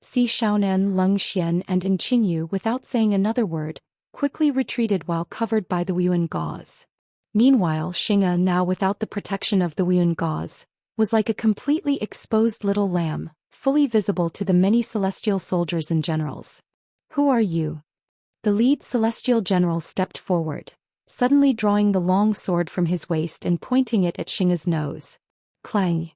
Si Xiaonan, Leng Xian and Qingyu, without saying another word, quickly retreated while covered by the Yuan gauze. Meanwhile, Xing'e, now without the protection of the Yuan gauze, was like a completely exposed little lamb, fully visible to the many celestial soldiers and generals. "Who are you?" The lead celestial general stepped forward, suddenly drawing the long sword from his waist and pointing it at Xing'e's nose. Clang!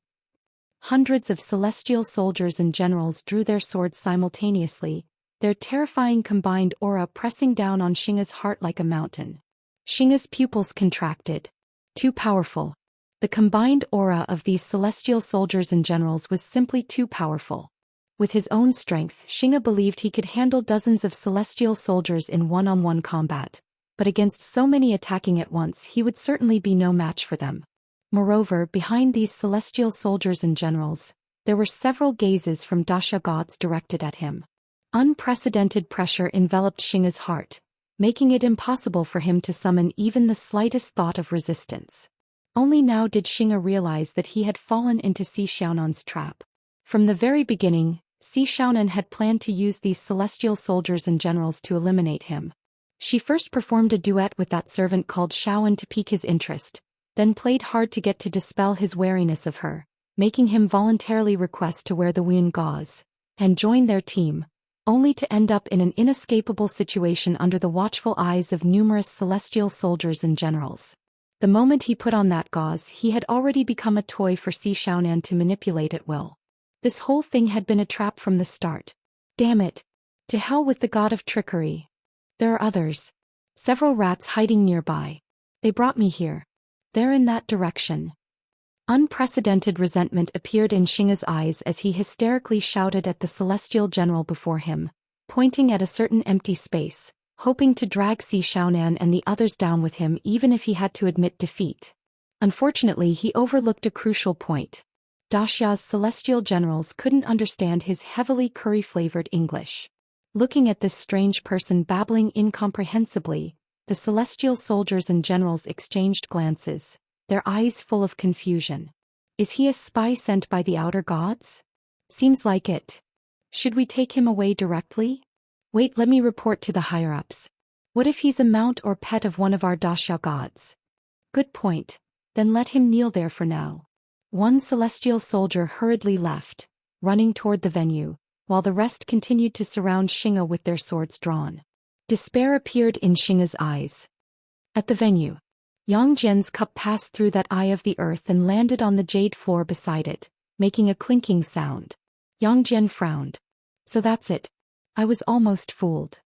Hundreds of celestial soldiers and generals drew their swords simultaneously, their terrifying combined aura pressing down on Xing'e's heart like a mountain. Xing'e's pupils contracted. Too powerful. The combined aura of these celestial soldiers and generals was simply too powerful. With his own strength, Xing'e believed he could handle dozens of celestial soldiers in one-on-one combat, but against so many attacking at once he would certainly be no match for them. Moreover, behind these celestial soldiers and generals, there were several gazes from Dasha gods directed at him. Unprecedented pressure enveloped Xing'e's heart, making it impossible for him to summon even the slightest thought of resistance. Only now did Xing'e realize that he had fallen into Si Xiaonan's trap. From the very beginning, Si Xiaonan had planned to use these celestial soldiers and generals to eliminate him. She first performed a duet with that servant called Shaoan to pique his interest, then played hard to get to dispel his wariness of her, making him voluntarily request to wear the Yuan gauze and join their team, only to end up in an inescapable situation under the watchful eyes of numerous celestial soldiers and generals. The moment he put on that gauze, he had already become a toy for Si Xiaonan to manipulate at will. This whole thing had been a trap from the start. Damn it! To hell with the god of trickery. There are others. Several rats hiding nearby. They brought me here. They're in that direction. Unprecedented resentment appeared in Xing'e's eyes as he hysterically shouted at the celestial general before him, pointing at a certain empty space, hoping to drag Si Xiaonan and the others down with him even if he had to admit defeat. Unfortunately, he overlooked a crucial point. Daxia's celestial generals couldn't understand his heavily curry-flavored English. Looking at this strange person babbling incomprehensibly, the celestial soldiers and generals exchanged glances, their eyes full of confusion. Is he a spy sent by the outer gods? Seems like it. Should we take him away directly? Wait, let me report to the higher-ups. What if he's a mount or pet of one of our Daxia gods? Good point. Then let him kneel there for now. One celestial soldier hurriedly left, running toward the venue, while the rest continued to surround Xing'e with their swords drawn. Despair appeared in Xing'e's eyes. At the venue, Yang Jian's cup passed through that eye of the earth and landed on the jade floor beside it, making a clinking sound. Yang Jian frowned. So that's it. I was almost fooled.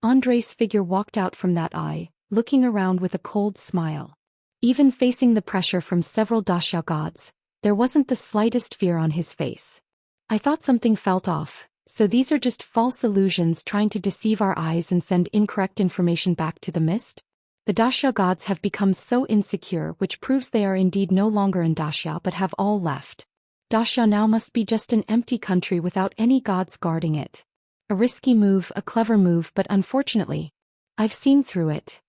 Andre's figure walked out from that eye, looking around with a cold smile. Even facing the pressure from several Daxia gods, there wasn't the slightest fear on his face. I thought something felt off. So these are just false illusions trying to deceive our eyes and send incorrect information back to the mist? The Daxia gods have become so insecure, which proves they are indeed no longer in Daxia but have all left. Daxia now must be just an empty country without any gods guarding it. A risky move, a clever move, but unfortunately, I've seen through it.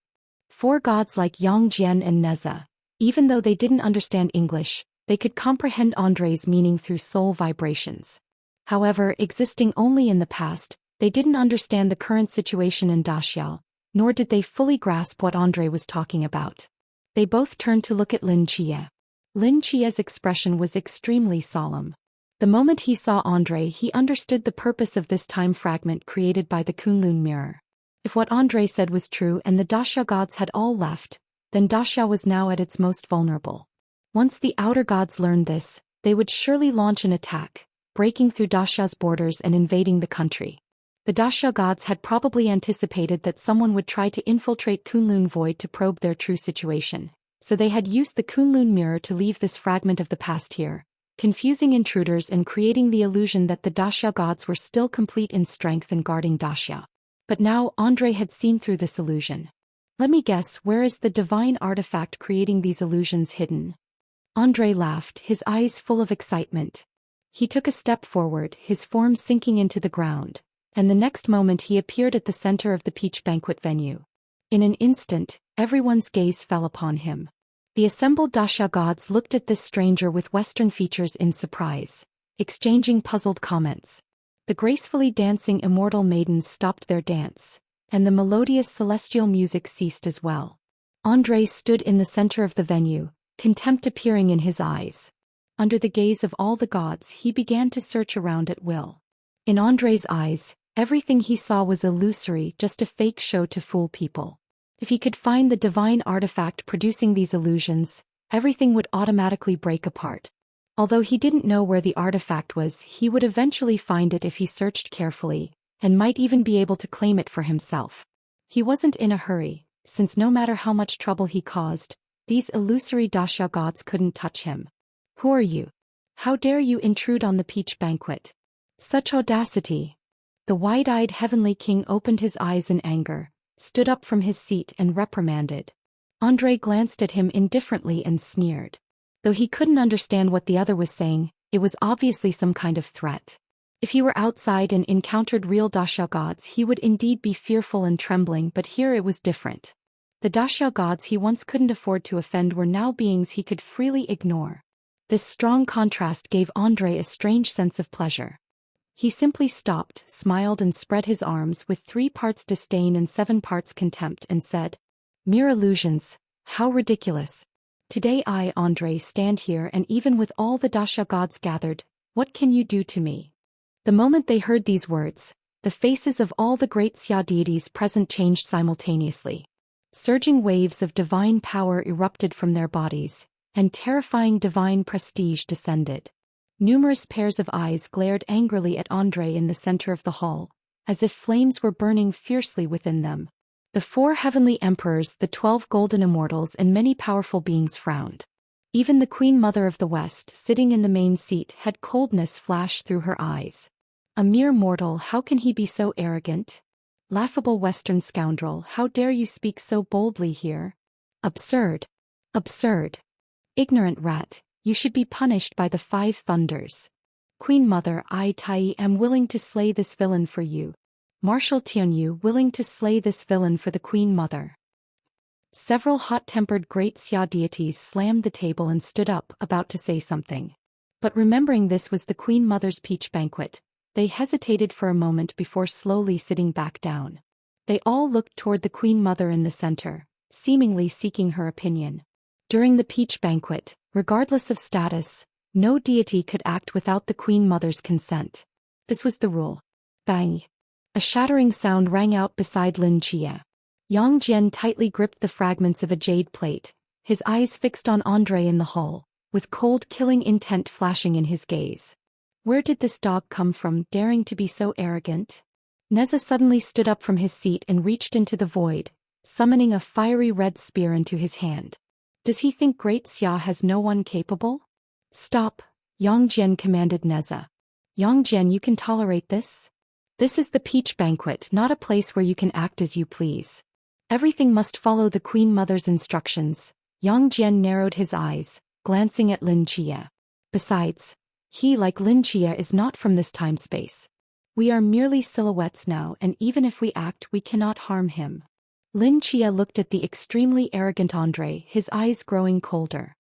4 gods like Yang Jian and Neza, even though they didn't understand English, they could comprehend Andre's meaning through soul vibrations. However, existing only in the past, they didn't understand the current situation in Daxia, nor did they fully grasp what Andre was talking about. They both turned to look at Lin Qie. Lin Qie's expression was extremely solemn. The moment he saw Andre, he understood the purpose of this time fragment created by the Kunlun mirror. If what Andre said was true and the Daxia gods had all left, then Daxia was now at its most vulnerable. Once the outer gods learned this, they would surely launch an attack, breaking through Daxia's borders and invading the country. The Daxia gods had probably anticipated that someone would try to infiltrate Kunlun Void to probe their true situation, so they had used the Kunlun mirror to leave this fragment of the past here, confusing intruders and creating the illusion that the Daxia gods were still complete in strength and guarding Daxia. But now Andre had seen through this illusion. Let me guess, where is the divine artifact creating these illusions hidden? Andre laughed, his eyes full of excitement. He took a step forward, his form sinking into the ground, and the next moment he appeared at the center of the Peach banquet venue. In an instant, everyone's gaze fell upon him. The assembled Daxia gods looked at this stranger with Western features in surprise, exchanging puzzled comments. The The gracefully dancing immortal maidens stopped their dance, and the melodious celestial music ceased as well. Andrei stood in the center of the venue, contempt appearing in his eyes. Under the gaze of all the gods, he began to search around at will. In Andrei's eyes, everything he saw was illusory, just a fake show to fool people. If he could find the divine artifact producing these illusions, everything would automatically break apart. Although he didn't know where the artifact was, he would eventually find it if he searched carefully, and might even be able to claim it for himself. He wasn't in a hurry, since no matter how much trouble he caused, these illusory Dasha gods couldn't touch him. Who are you? How dare you intrude on the peach banquet? Such audacity! The wide-eyed heavenly king opened his eyes in anger, stood up from his seat and reprimanded. Andrei glanced at him indifferently and sneered. Though he couldn't understand what the other was saying, it was obviously some kind of threat. If he were outside and encountered real Dasha gods, he would indeed be fearful and trembling, but here it was different. The Dasha gods he once couldn't afford to offend were now beings he could freely ignore. This strong contrast gave Andrei a strange sense of pleasure. He simply stopped, smiled and spread his arms with 3 parts disdain and 7 parts contempt and said, "Mere illusions, how ridiculous. Today I, Andrei, stand here, and even with all the Dasha gods gathered, what can you do to me?" The moment they heard these words, the faces of all the great Xia deities present changed simultaneously. Surging waves of divine power erupted from their bodies, and terrifying divine prestige descended. Numerous pairs of eyes glared angrily at Andrei in the center of the hall, as if flames were burning fiercely within them. The 4 heavenly emperors, the 12 golden immortals and many powerful beings frowned. Even the Queen Mother of the West, sitting in the main seat, had coldness flash through her eyes. A mere mortal, how can he be so arrogant? Laughable Western scoundrel, how dare you speak so boldly here? Absurd! Absurd! Ignorant rat, you should be punished by the 5 thunders. Queen Mother, I, Tai, am willing to slay this villain for you. Marshal Tianyu, willing to slay this villain for the Queen Mother. Several hot-tempered great Xia deities slammed the table and stood up, about to say something. But remembering this was the Queen Mother's peach banquet, they hesitated for a moment before slowly sitting back down. They all looked toward the Queen Mother in the center, seemingly seeking her opinion. During the peach banquet, regardless of status, no deity could act without the Queen Mother's consent. This was the rule. Bang! A shattering sound rang out beside Lin Chia. Yang Jian tightly gripped the fragments of a jade plate, his eyes fixed on Andrei in the hall, with cold killing intent flashing in his gaze. Where did this dog come from, daring to be so arrogant? Neza suddenly stood up from his seat and reached into the void, summoning a fiery red spear into his hand. Does he think Great Xia has no one capable? Stop, Yang Jian commanded Neza. Yang Jian, you can tolerate this? This is the peach banquet, not a place where you can act as you please. Everything must follow the Queen Mother's instructions. Yang Jian narrowed his eyes, glancing at Lin Chia. Besides, he, like Lin Chia, is not from this time-space. We are merely silhouettes now, and even if we act, we cannot harm him. Lin Chia looked at the extremely arrogant Andrei, his eyes growing colder.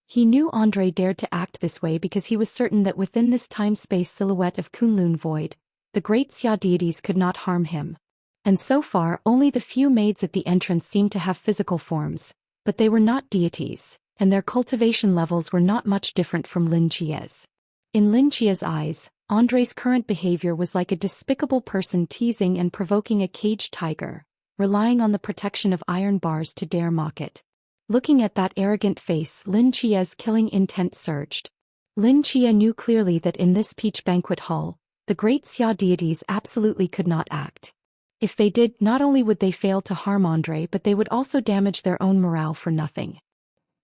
He knew Andrei dared to act this way because he was certain that within this time-space silhouette of Kunlun Void, the great Xia deities could not harm him. And so far, only the few maids at the entrance seemed to have physical forms, but they were not deities, and their cultivation levels were not much different from Lin Chia's. In Lin Chia's eyes, Andrei's current behavior was like a despicable person teasing and provoking a caged tiger, relying on the protection of iron bars to dare mock it. Looking at that arrogant face, Lin Chia's killing intent surged. Lin Chia knew clearly that in this peach banquet hall, the great Xia deities absolutely could not act. If they did, not only would they fail to harm Andrei, but they would also damage their own morale for nothing.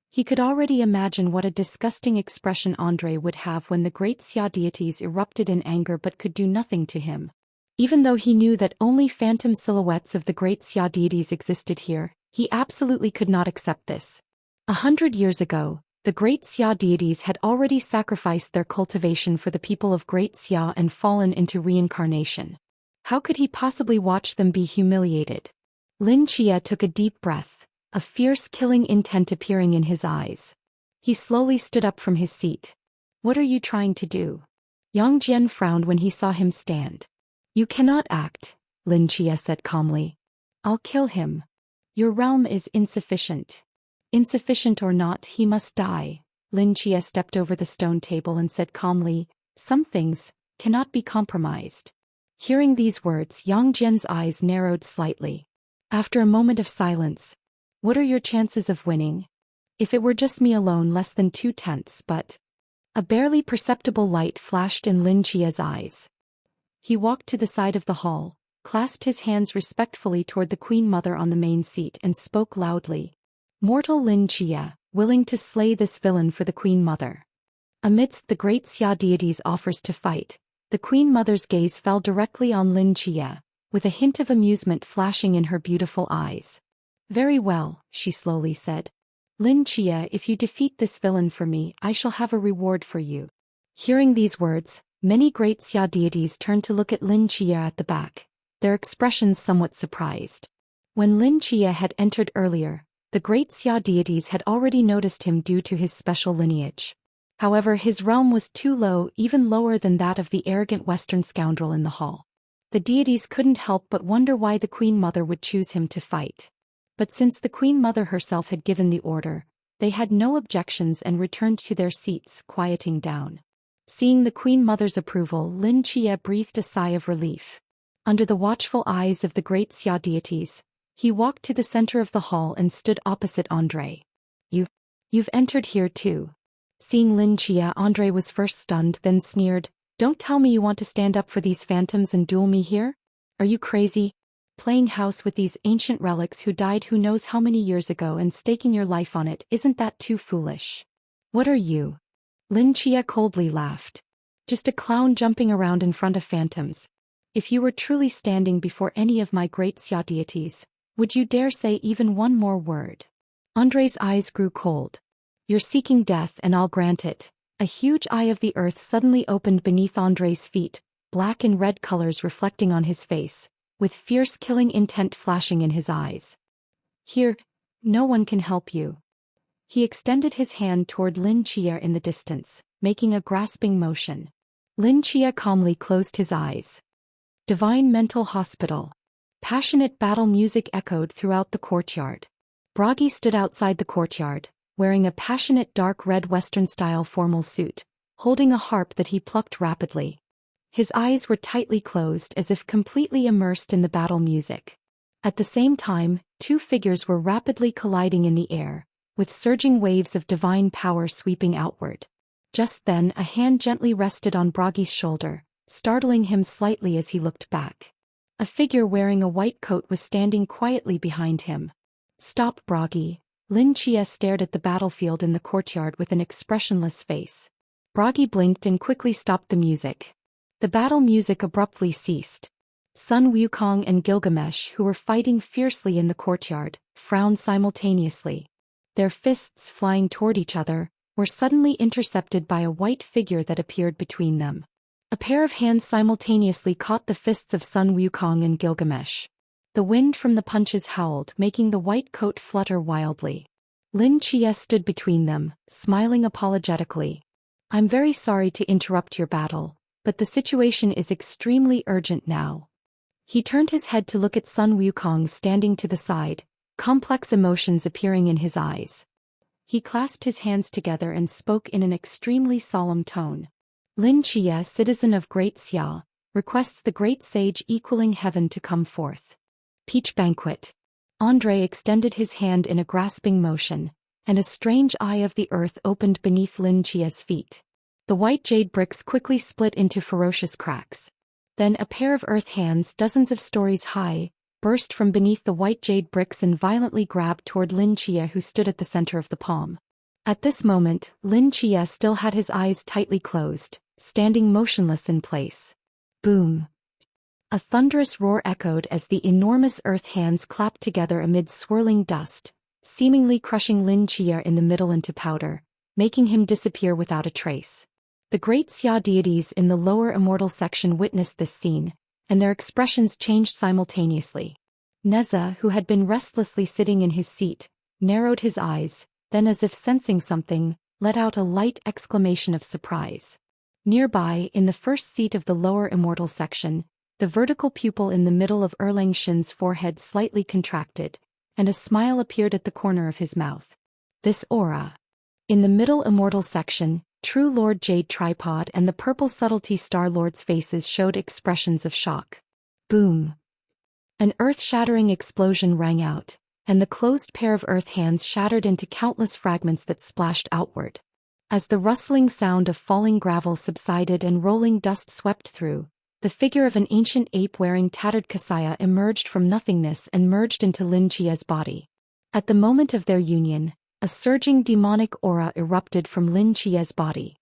He could already imagine what a disgusting expression Andrei would have when the great Xia deities erupted in anger but could do nothing to him. Even though he knew that only phantom silhouettes of the great Xia deities existed here, he absolutely could not accept this. 100 years ago, the great Xia deities had already sacrificed their cultivation for the people of Great Xia and fallen into reincarnation. How could he possibly watch them be humiliated? Lin Chia took a deep breath, a fierce killing intent appearing in his eyes. He slowly stood up from his seat. What are you trying to do? Yang Jian frowned when he saw him stand. You cannot act, Lin Chia said calmly. I'll kill him. Your realm is insufficient. Insufficient or not, he must die. Lin Chia stepped over the stone table and said calmly, some things cannot be compromised. Hearing these words, Yang Jian's eyes narrowed slightly. After a moment of silence, what are your chances of winning? If it were just me alone, less than 2/10, but... A barely perceptible light flashed in Lin Chia's eyes. He walked to the side of the hall, clasped his hands respectfully toward the Queen Mother on the main seat and spoke loudly. Mortal Lin Chia, willing to slay this villain for the Queen Mother. Amidst the great Xia deity's offers to fight, the Queen Mother's gaze fell directly on Lin Chia, with a hint of amusement flashing in her beautiful eyes. Very well, she slowly said. Lin Chia, if you defeat this villain for me, I shall have a reward for you. Hearing these words, many great Xia deities turned to look at Lin Chia at the back, their expressions somewhat surprised. When Lin Chia had entered earlier, the great Xia deities had already noticed him due to his special lineage. However, his realm was too low, even lower than that of the arrogant Western scoundrel in the hall. The deities couldn't help but wonder why the Queen Mother would choose him to fight. But since the Queen Mother herself had given the order, they had no objections and returned to their seats, quieting down. Seeing the Queen Mother's approval, Lin Chia breathed a sigh of relief. Under the watchful eyes of the great Xia deities, he walked to the center of the hall and stood opposite Andre. You've entered here too. Seeing Lin Chia, Andre was first stunned, then sneered. Don't tell me you want to stand up for these phantoms and duel me here? Are you crazy? Playing house with these ancient relics who died who knows how many years ago and staking your life on it, isn't that too foolish? What are you? Lin Chia coldly laughed. Just a clown jumping around in front of phantoms. If you were truly standing before any of my great Xia deities, would you dare say even one more word? Andre's eyes grew cold. You're seeking death and I'll grant it. A huge eye of the earth suddenly opened beneath Andre's feet, black and red colors reflecting on his face, with fierce killing intent flashing in his eyes. Here, no one can help you. He extended his hand toward Lin Chia in the distance, making a grasping motion. Lin Chia calmly closed his eyes. Divine Mental Hospital. Passionate battle music echoed throughout the courtyard. Bragi stood outside the courtyard, wearing a passionate dark red Western-style formal suit, holding a harp that he plucked rapidly. His eyes were tightly closed as if completely immersed in the battle music. At the same time, two figures were rapidly colliding in the air, with surging waves of divine power sweeping outward. Just then, a hand gently rested on Bragi's shoulder, startling him slightly as he looked back. A figure wearing a white coat was standing quietly behind him. Stop, Bragi. Lin Chia stared at the battlefield in the courtyard with an expressionless face. Bragi blinked and quickly stopped the music. The battle music abruptly ceased. Sun Wukong and Gilgamesh, who were fighting fiercely in the courtyard, frowned simultaneously. Their fists flying toward each other, were suddenly intercepted by a white figure that appeared between them. A pair of hands simultaneously caught the fists of Sun Wukong and Gilgamesh. The wind from the punches howled, making the white coat flutter wildly. Lin Chia stood between them, smiling apologetically. I'm very sorry to interrupt your battle, but the situation is extremely urgent now. He turned his head to look at Sun Wukong standing to the side, complex emotions appearing in his eyes. He clasped his hands together and spoke in an extremely solemn tone. Lin Chia, citizen of Great Xia, requests the great sage equaling heaven to come forth. Peach banquet. Andre extended his hand in a grasping motion, and a strange eye of the earth opened beneath Lin Chia's feet. The white jade bricks quickly split into ferocious cracks. Then a pair of earth hands dozens of stories high, burst from beneath the white jade bricks and violently grabbed toward Lin Chia, who stood at the center of the palm. At this moment, Lin Chia still had his eyes tightly closed, standing motionless in place. Boom! A thunderous roar echoed as the enormous earth hands clapped together amid swirling dust, seemingly crushing Lin Chia in the middle into powder, making him disappear without a trace. The great Xia deities in the lower immortal section witnessed this scene, and their expressions changed simultaneously. Neza, who had been restlessly sitting in his seat, narrowed his eyes, then as if sensing something, let out a light exclamation of surprise. Nearby, in the first seat of the lower immortal section, the vertical pupil in the middle of Erlang Shen's forehead slightly contracted, and a smile appeared at the corner of his mouth. This aura. In the middle immortal section, True Lord Jade Tripod and the Purple Subtlety Star Lord's faces showed expressions of shock. Boom. An earth-shattering explosion rang out, and the closed pair of earth hands shattered into countless fragments that splashed outward. As the rustling sound of falling gravel subsided and rolling dust swept through, the figure of an ancient ape wearing tattered kasaya emerged from nothingness and merged into Lin Chia's body. At the moment of their union, a surging demonic aura erupted from Lin Chia's body.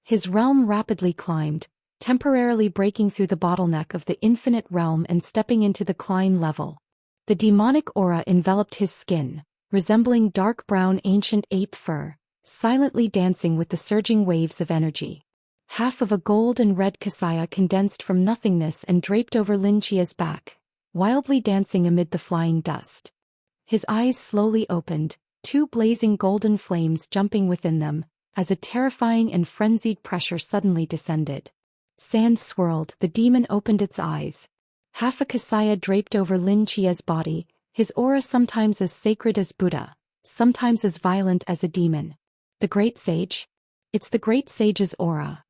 His realm rapidly climbed, temporarily breaking through the bottleneck of the infinite realm and stepping into the Klein level. The demonic aura enveloped his skin, resembling dark brown ancient ape fur, silently dancing with the surging waves of energy. Half of a gold and red kasaya condensed from nothingness and draped over Lin Chia's back, wildly dancing amid the flying dust. His eyes slowly opened, two blazing golden flames jumping within them, as a terrifying and frenzied pressure suddenly descended. Sand swirled, the demon opened its eyes. Half a kasaya draped over Lin Chia's body, his aura sometimes as sacred as Buddha, sometimes as violent as a demon. The Great Sage? It's the Great Sage's aura.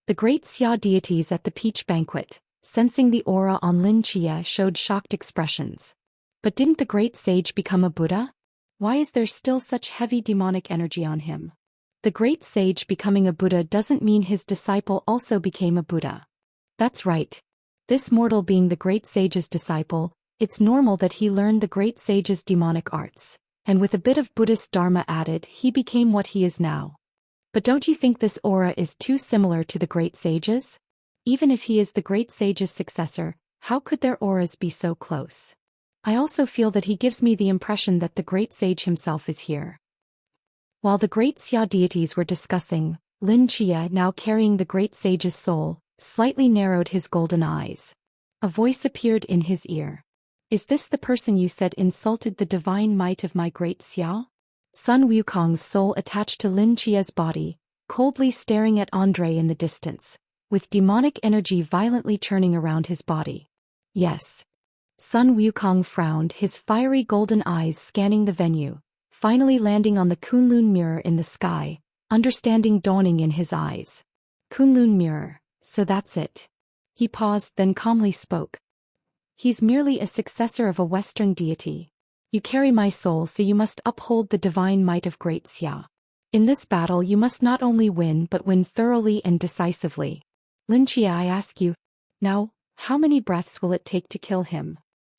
The great Xia deities at the Peach Banquet, sensing the aura on Lin Chia, showed shocked expressions. But didn't the Great Sage become a Buddha? Why is there still such heavy demonic energy on him? The Great Sage becoming a Buddha doesn't mean his disciple also became a Buddha. That's right. This mortal being the Great Sage's disciple, it's normal that he learned the Great Sage's demonic arts, and with a bit of Buddhist dharma added, he became what he is now. But don't you think this aura is too similar to the Great Sage's? Even if he is the Great Sage's successor, how could their auras be so close? I also feel that he gives me the impression that the Great Sage himself is here. While the great Xia deities were discussing, Lin Chia, now carrying the Great Sage's soul, slightly narrowed his golden eyes. A voice appeared in his ear. Is this the person you said insulted the divine might of my Great Xia? Sun Wukong's soul attached to Lin Chia's body, coldly staring at Andre in the distance, with demonic energy violently churning around his body. Yes. Sun Wukong frowned, his fiery golden eyes scanning the venue, finally landing on the Kunlun mirror in the sky, understanding dawning in his eyes. Kunlun mirror, so that's it. He paused, then calmly spoke. He's merely a successor of a Western deity. You carry my soul, so you must uphold the divine might of Great Xia. In this battle you must not only win but win thoroughly and decisively. Lin Chia, I ask you, now, how many breaths will it take to kill him?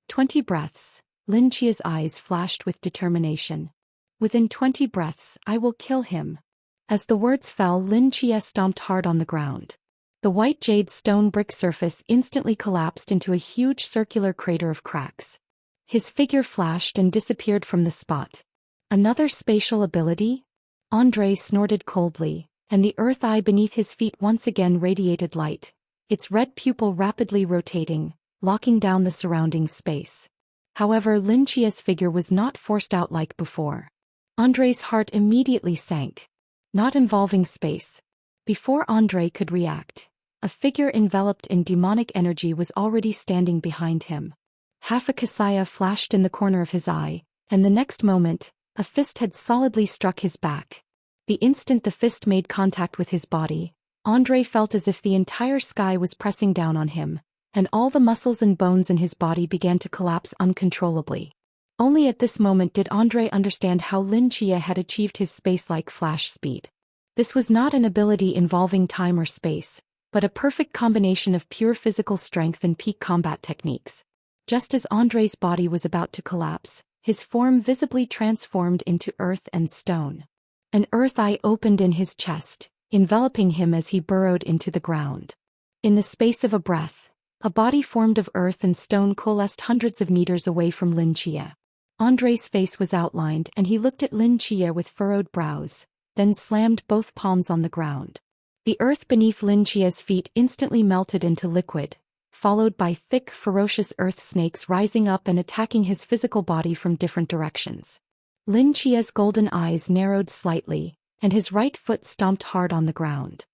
20 breaths. Lin Chia's eyes flashed with determination. Within 20 breaths, I will kill him. As the words fell, Lin Chia stomped hard on the ground. The white jade stone brick surface instantly collapsed into a huge circular crater of cracks. His figure flashed and disappeared from the spot. Another spatial ability? Andre snorted coldly, and the earth eye beneath his feet once again radiated light, its red pupil rapidly rotating, locking down the surrounding space. However, Lin Chia's figure was not forced out like before. Andre's heart immediately sank. Not involving space. Before Andre could react, a figure enveloped in demonic energy was already standing behind him. Half a kasaya flashed in the corner of his eye, and the next moment, a fist had solidly struck his back. The instant the fist made contact with his body, Andre felt as if the entire sky was pressing down on him, and all the muscles and bones in his body began to collapse uncontrollably. Only at this moment did Andre understand how Lin Chia had achieved his space-like flash speed. This was not an ability involving time or space, but a perfect combination of pure physical strength and peak combat techniques. Just as Andre's body was about to collapse, his form visibly transformed into earth and stone. An earth eye opened in his chest, enveloping him as he burrowed into the ground. In the space of a breath, a body formed of earth and stone coalesced hundreds of meters away from Lin Chia. Andre's face was outlined and he looked at Lin Chia with furrowed brows, then slammed both palms on the ground. The earth beneath Lin Chia's feet instantly melted into liquid, followed by thick, ferocious earth snakes rising up and attacking his physical body from different directions. Lin Chia's golden eyes narrowed slightly, and his right foot stomped hard on the ground.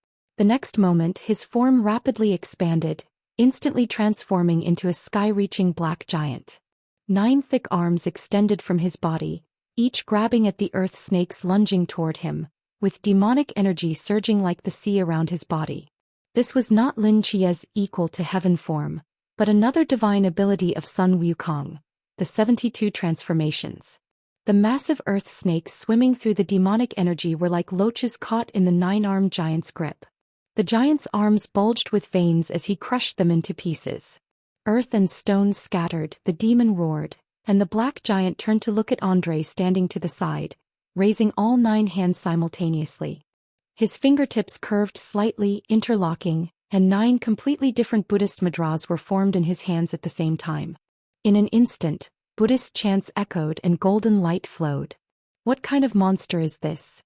The next moment his form rapidly expanded, instantly transforming into a sky-reaching black giant. 9 thick arms extended from his body, each grabbing at the earth snakes lunging toward him, with demonic energy surging like the sea around his body. This was not Lin Qia's equal to heaven form, but another divine ability of Sun Wukong, the 72 transformations. The massive earth snakes swimming through the demonic energy were like loaches caught in the 9-armed giant's grip. The giant's arms bulged with veins as he crushed them into pieces. Earth and stones scattered, the demon roared, and the black giant turned to look at Andrei standing to the side, raising all 9 hands simultaneously. His fingertips curved slightly, interlocking, and 9 completely different Buddhist mudras were formed in his hands at the same time. In an instant, Buddhist chants echoed and golden light flowed. What kind of monster is this?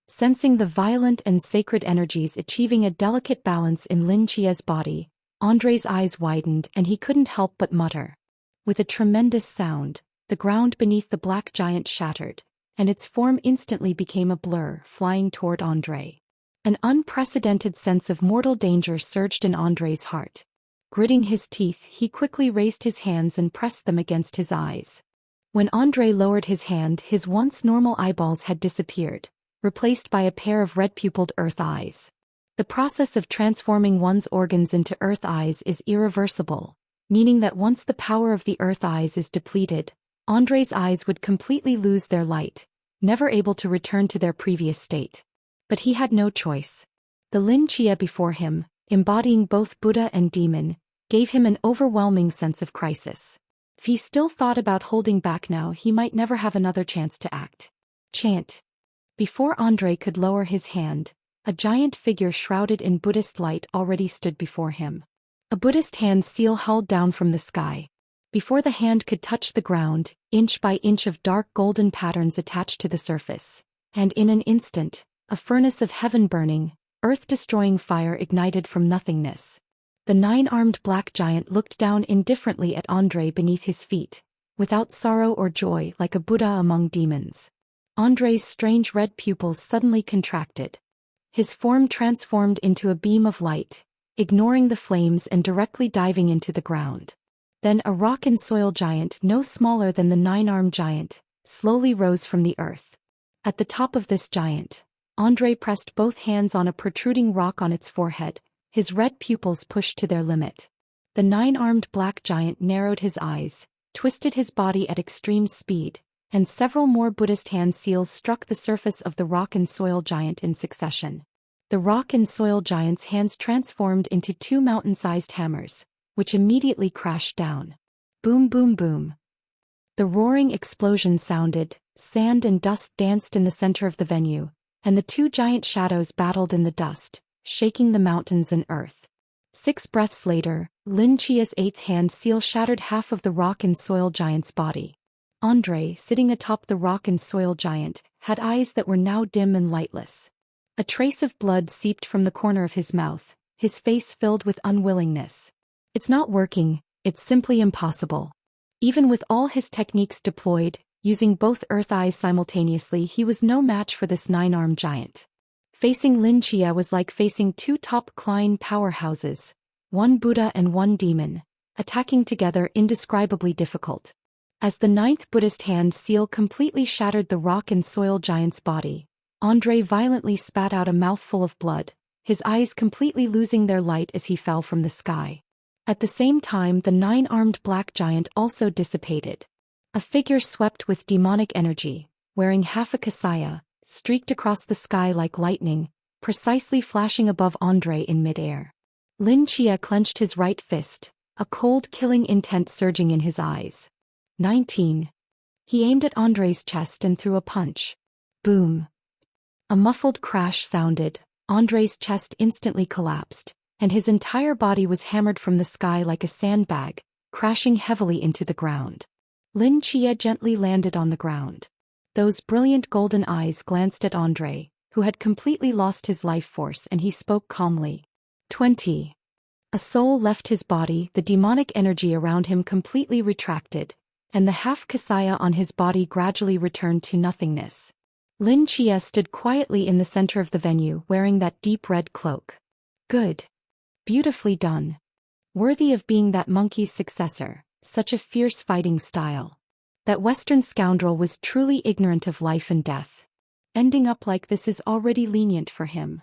Sensing the violent and sacred energies achieving a delicate balance in Lin Qia's body, Andrei's eyes widened and he couldn't help but mutter. With a tremendous sound, the ground beneath the black giant shattered, and its form instantly became a blur, flying toward Andrei. An unprecedented sense of mortal danger surged in Andrei's heart. Gritting his teeth, he quickly raised his hands and pressed them against his eyes. When Andrei lowered his hand, his once normal eyeballs had disappeared, replaced by a pair of red-pupilled earth eyes. The process of transforming one's organs into earth eyes is irreversible, meaning that once the power of the earth eyes is depleted, Andrei's eyes would completely lose their light, never able to return to their previous state. But he had no choice. The Lin Qia before him, embodying both Buddha and demon, gave him an overwhelming sense of crisis. If he still thought about holding back now, he might never have another chance to act. Chant. Before Andrei could lower his hand, a giant figure shrouded in Buddhist light already stood before him. A Buddhist hand seal hauled down from the sky. Before the hand could touch the ground, inch by inch of dark golden patterns attached to the surface, and in an instant, a furnace of heaven burning, earth-destroying fire ignited from nothingness. The 9-armed black giant looked down indifferently at Andrei beneath his feet, without sorrow or joy, like a Buddha among demons. Andrei's strange red pupils suddenly contracted. His form transformed into a beam of light, ignoring the flames and directly diving into the ground. Then a rock and soil giant no smaller than the 9-armed giant, slowly rose from the earth. At the top of this giant, Andrei pressed both hands on a protruding rock on its forehead, his red pupils pushed to their limit. The 9-armed black giant narrowed his eyes, twisted his body at extreme speed, and several more Buddhist hand seals struck the surface of the rock and soil giant in succession. The rock and soil giant's hands transformed into 2 mountain-sized hammers, which immediately crashed down. Boom, boom, boom. The roaring explosion sounded, sand and dust danced in the center of the venue, and the 2 giant shadows battled in the dust, shaking the mountains and earth. 6 breaths later, Lin Qia's 8th hand seal shattered half of the rock and soil giant's body. Andrei, sitting atop the rock and soil giant, had eyes that were now dim and lightless. A trace of blood seeped from the corner of his mouth, his face filled with unwillingness. It's not working, it's simply impossible. Even with all his techniques deployed, using both earth eyes simultaneously, he was no match for this 9-armed giant. Facing Lin Qia was like facing 2 top Klein powerhouses, one Buddha and one demon, attacking together indescribably difficult. As the 9th Buddhist hand seal completely shattered the rock and soil giant's body, Andrei violently spat out a mouthful of blood, his eyes completely losing their light as he fell from the sky. At the same time, the 9-armed black giant also dissipated. A figure swept with demonic energy, wearing half a kasaya, streaked across the sky like lightning, precisely flashing above Andrei in midair. Lin Qia clenched his right fist, a cold killing intent surging in his eyes. 19. He aimed at Andrei's chest and threw a punch. Boom. A muffled crash sounded, Andrei's chest instantly collapsed, and his entire body was hammered from the sky like a sandbag, crashing heavily into the ground. Lin Qia gently landed on the ground. Those brilliant golden eyes glanced at Andrei, who had completely lost his life force, and he spoke calmly. 20. A soul left his body, the demonic energy around him completely retracted, and the half kasaya on his body gradually returned to nothingness. Lin Qia stood quietly in the center of the venue wearing that deep red cloak. Good. Beautifully done. Worthy of being that monkey's successor, such a fierce fighting style. That Western scoundrel was truly ignorant of life and death. Ending up like this is already lenient for him.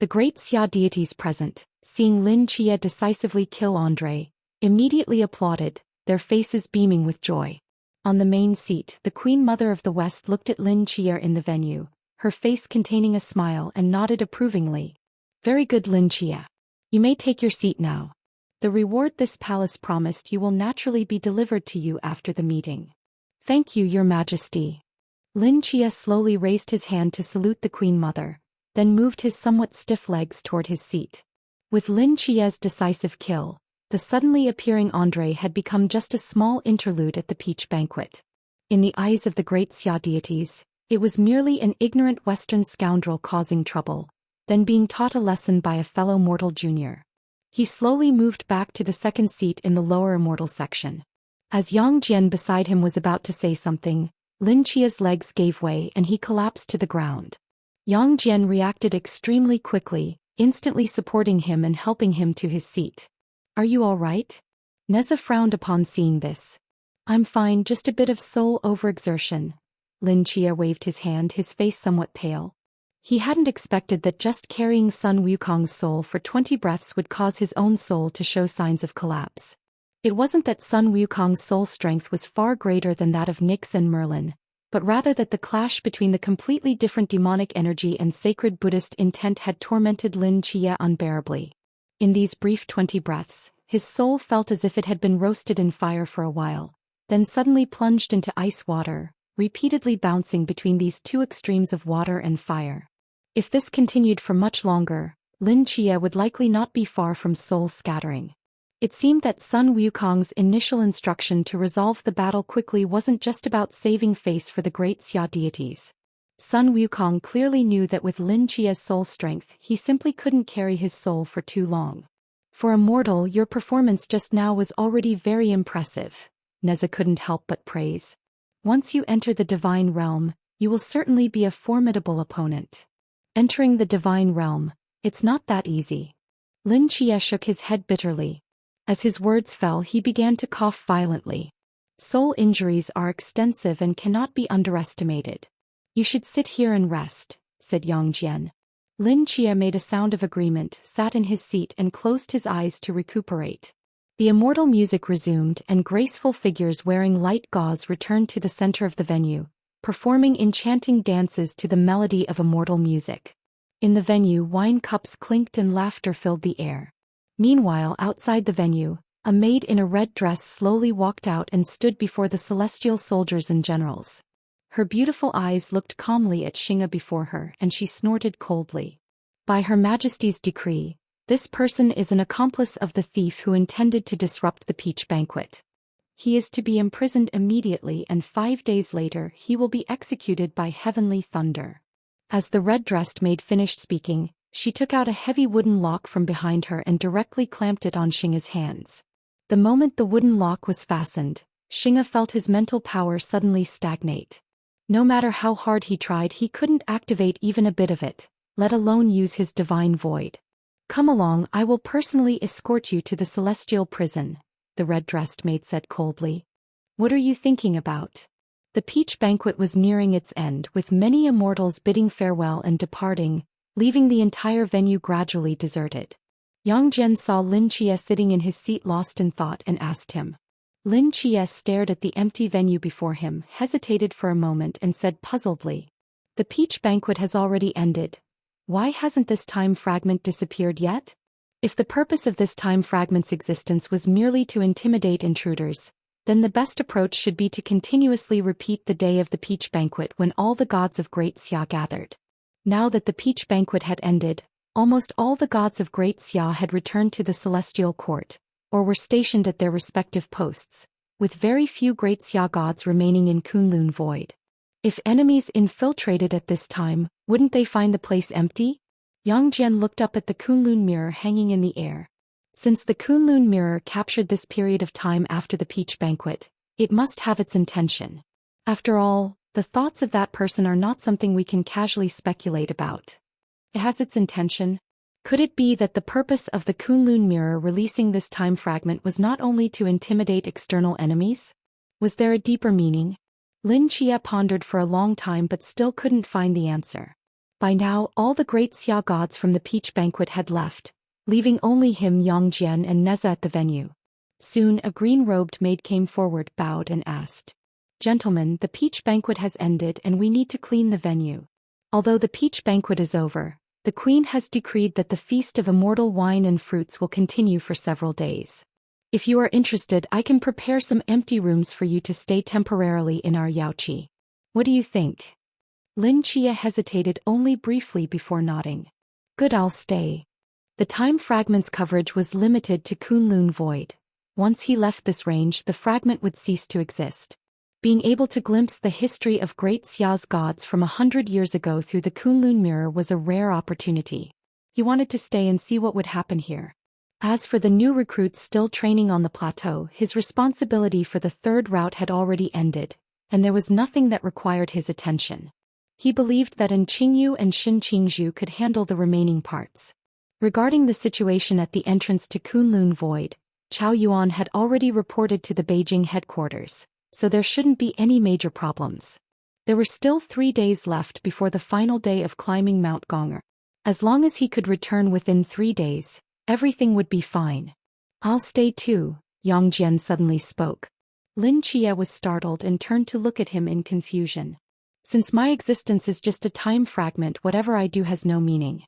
The great Xia deities present, seeing Lin Chia decisively kill Andre, immediately applauded, their faces beaming with joy. On the main seat, the Queen Mother of the West looked at Lin Chia in the venue, her face containing a smile, and nodded approvingly. Very good, Lin Chia. You may take your seat now. The reward this palace promised you will naturally be delivered to you after the meeting. Thank you, Your Majesty. Lin Chia slowly raised his hand to salute the Queen Mother, then moved his somewhat stiff legs toward his seat. With Lin Chia's decisive kill, the suddenly appearing Andre had become just a small interlude at the peach banquet. In the eyes of the great Xia deities, it was merely an ignorant Western scoundrel causing trouble, then being taught a lesson by a fellow mortal junior. He slowly moved back to the second seat in the lower immortal section. As Yang Jian beside him was about to say something, Lin Chia's legs gave way and he collapsed to the ground. Yang Jian reacted extremely quickly, instantly supporting him and helping him to his seat. Are you all right? Neza frowned upon seeing this. I'm fine, just a bit of soul overexertion. Lin Chia waved his hand, his face somewhat pale. He hadn't expected that just carrying Sun Wukong's soul for 20 breaths would cause his own soul to show signs of collapse. It wasn't that Sun Wukong's soul strength was far greater than that of Nyx and Merlin, but rather that the clash between the completely different demonic energy and sacred Buddhist intent had tormented Lin Chia unbearably. In these brief 20 breaths, his soul felt as if it had been roasted in fire for a while, then suddenly plunged into ice water, repeatedly bouncing between these two extremes of water and fire. If this continued for much longer, Lin Chia would likely not be far from soul scattering. It seemed that Sun Wukong's initial instruction to resolve the battle quickly wasn't just about saving face for the great Xia deities. Sun Wukong clearly knew that with Lin Chia's soul strength he simply couldn't carry his soul for too long. For a mortal, your performance just now was already very impressive, Neza couldn't help but praise. Once you enter the divine realm, you will certainly be a formidable opponent. Entering the divine realm, it's not that easy. Lin Chia shook his head bitterly. As his words fell, he began to cough violently. Soul injuries are extensive and cannot be underestimated. You should sit here and rest, said Yang Jian. Lin Chia made a sound of agreement, sat in his seat and closed his eyes to recuperate. The immortal music resumed and graceful figures wearing light gauze returned to the center of the venue, performing enchanting dances to the melody of immortal music. In the venue, wine cups clinked and laughter filled the air. Meanwhile, outside the venue, a maid in a red dress slowly walked out and stood before the celestial soldiers and generals. Her beautiful eyes looked calmly at Xing'e before her, and she snorted coldly. By Her Majesty's decree, this person is an accomplice of the thief who intended to disrupt the peach banquet. He is to be imprisoned immediately, and 5 days later he will be executed by heavenly thunder. As the red-dressed maid finished speaking, she took out a heavy wooden lock from behind her and directly clamped it on Xing'e's hands. The moment the wooden lock was fastened, Xing'e felt his mental power suddenly stagnate. No matter how hard he tried, he couldn't activate even a bit of it, let alone use his divine void. Come along, I will personally escort you to the celestial prison, the red-dressed maid said coldly. What are you thinking about? The peach banquet was nearing its end, with many immortals bidding farewell and departing, leaving the entire venue gradually deserted. Yang Jian saw Lin Chia sitting in his seat lost in thought and asked him. Lin Chia stared at the empty venue before him, hesitated for a moment and said puzzledly. The peach banquet has already ended. Why hasn't this time fragment disappeared yet? If the purpose of this time fragment's existence was merely to intimidate intruders, then the best approach should be to continuously repeat the day of the peach banquet when all the gods of Great Xia gathered. Now that the peach banquet had ended, almost all the gods of Great Xia had returned to the celestial court, or were stationed at their respective posts, with very few Great Xia gods remaining in Kunlun Void. If enemies infiltrated at this time, wouldn't they find the place empty? Yang Jian looked up at the Kunlun mirror hanging in the air. Since the Kunlun mirror captured this period of time after the peach banquet, it must have its intention. After all, the thoughts of that person are not something we can casually speculate about. It has its intention. Could it be that the purpose of the Kunlun mirror releasing this time fragment was not only to intimidate external enemies? Was there a deeper meaning? Lin Chia pondered for a long time but still couldn't find the answer. By now, all the great Xia gods from the peach banquet had left, leaving only him, Yang Jian, and Neza at the venue. Soon, a green-robed maid came forward, bowed and asked, "Gentlemen, the peach banquet has ended and we need to clean the venue. Although the peach banquet is over, the queen has decreed that the feast of immortal wine and fruits will continue for several days. If you are interested, I can prepare some empty rooms for you to stay temporarily in our Yaoqi. What do you think?" Lin Chia hesitated only briefly before nodding. "Good, I'll stay." The time fragment's coverage was limited to Kunlun Void. Once he left this range, the fragment would cease to exist. Being able to glimpse the history of Great Xia's gods from 100 years ago through the Kunlun mirror was a rare opportunity. He wanted to stay and see what would happen here. As for the new recruits still training on the plateau, his responsibility for the third route had already ended, and there was nothing that required his attention. He believed that Qingyu and Shin Qingzhu could handle the remaining parts. Regarding the situation at the entrance to Kunlun Void, Chao Yuan had already reported to the Beijing headquarters, so there shouldn't be any major problems. There were still 3 days left before the final day of climbing Mount Gonger. As long as he could return within 3 days, everything would be fine. "I'll stay too," Yang Jian suddenly spoke. Lin Chia was startled and turned to look at him in confusion. "Since my existence is just a time fragment, whatever I do has no meaning.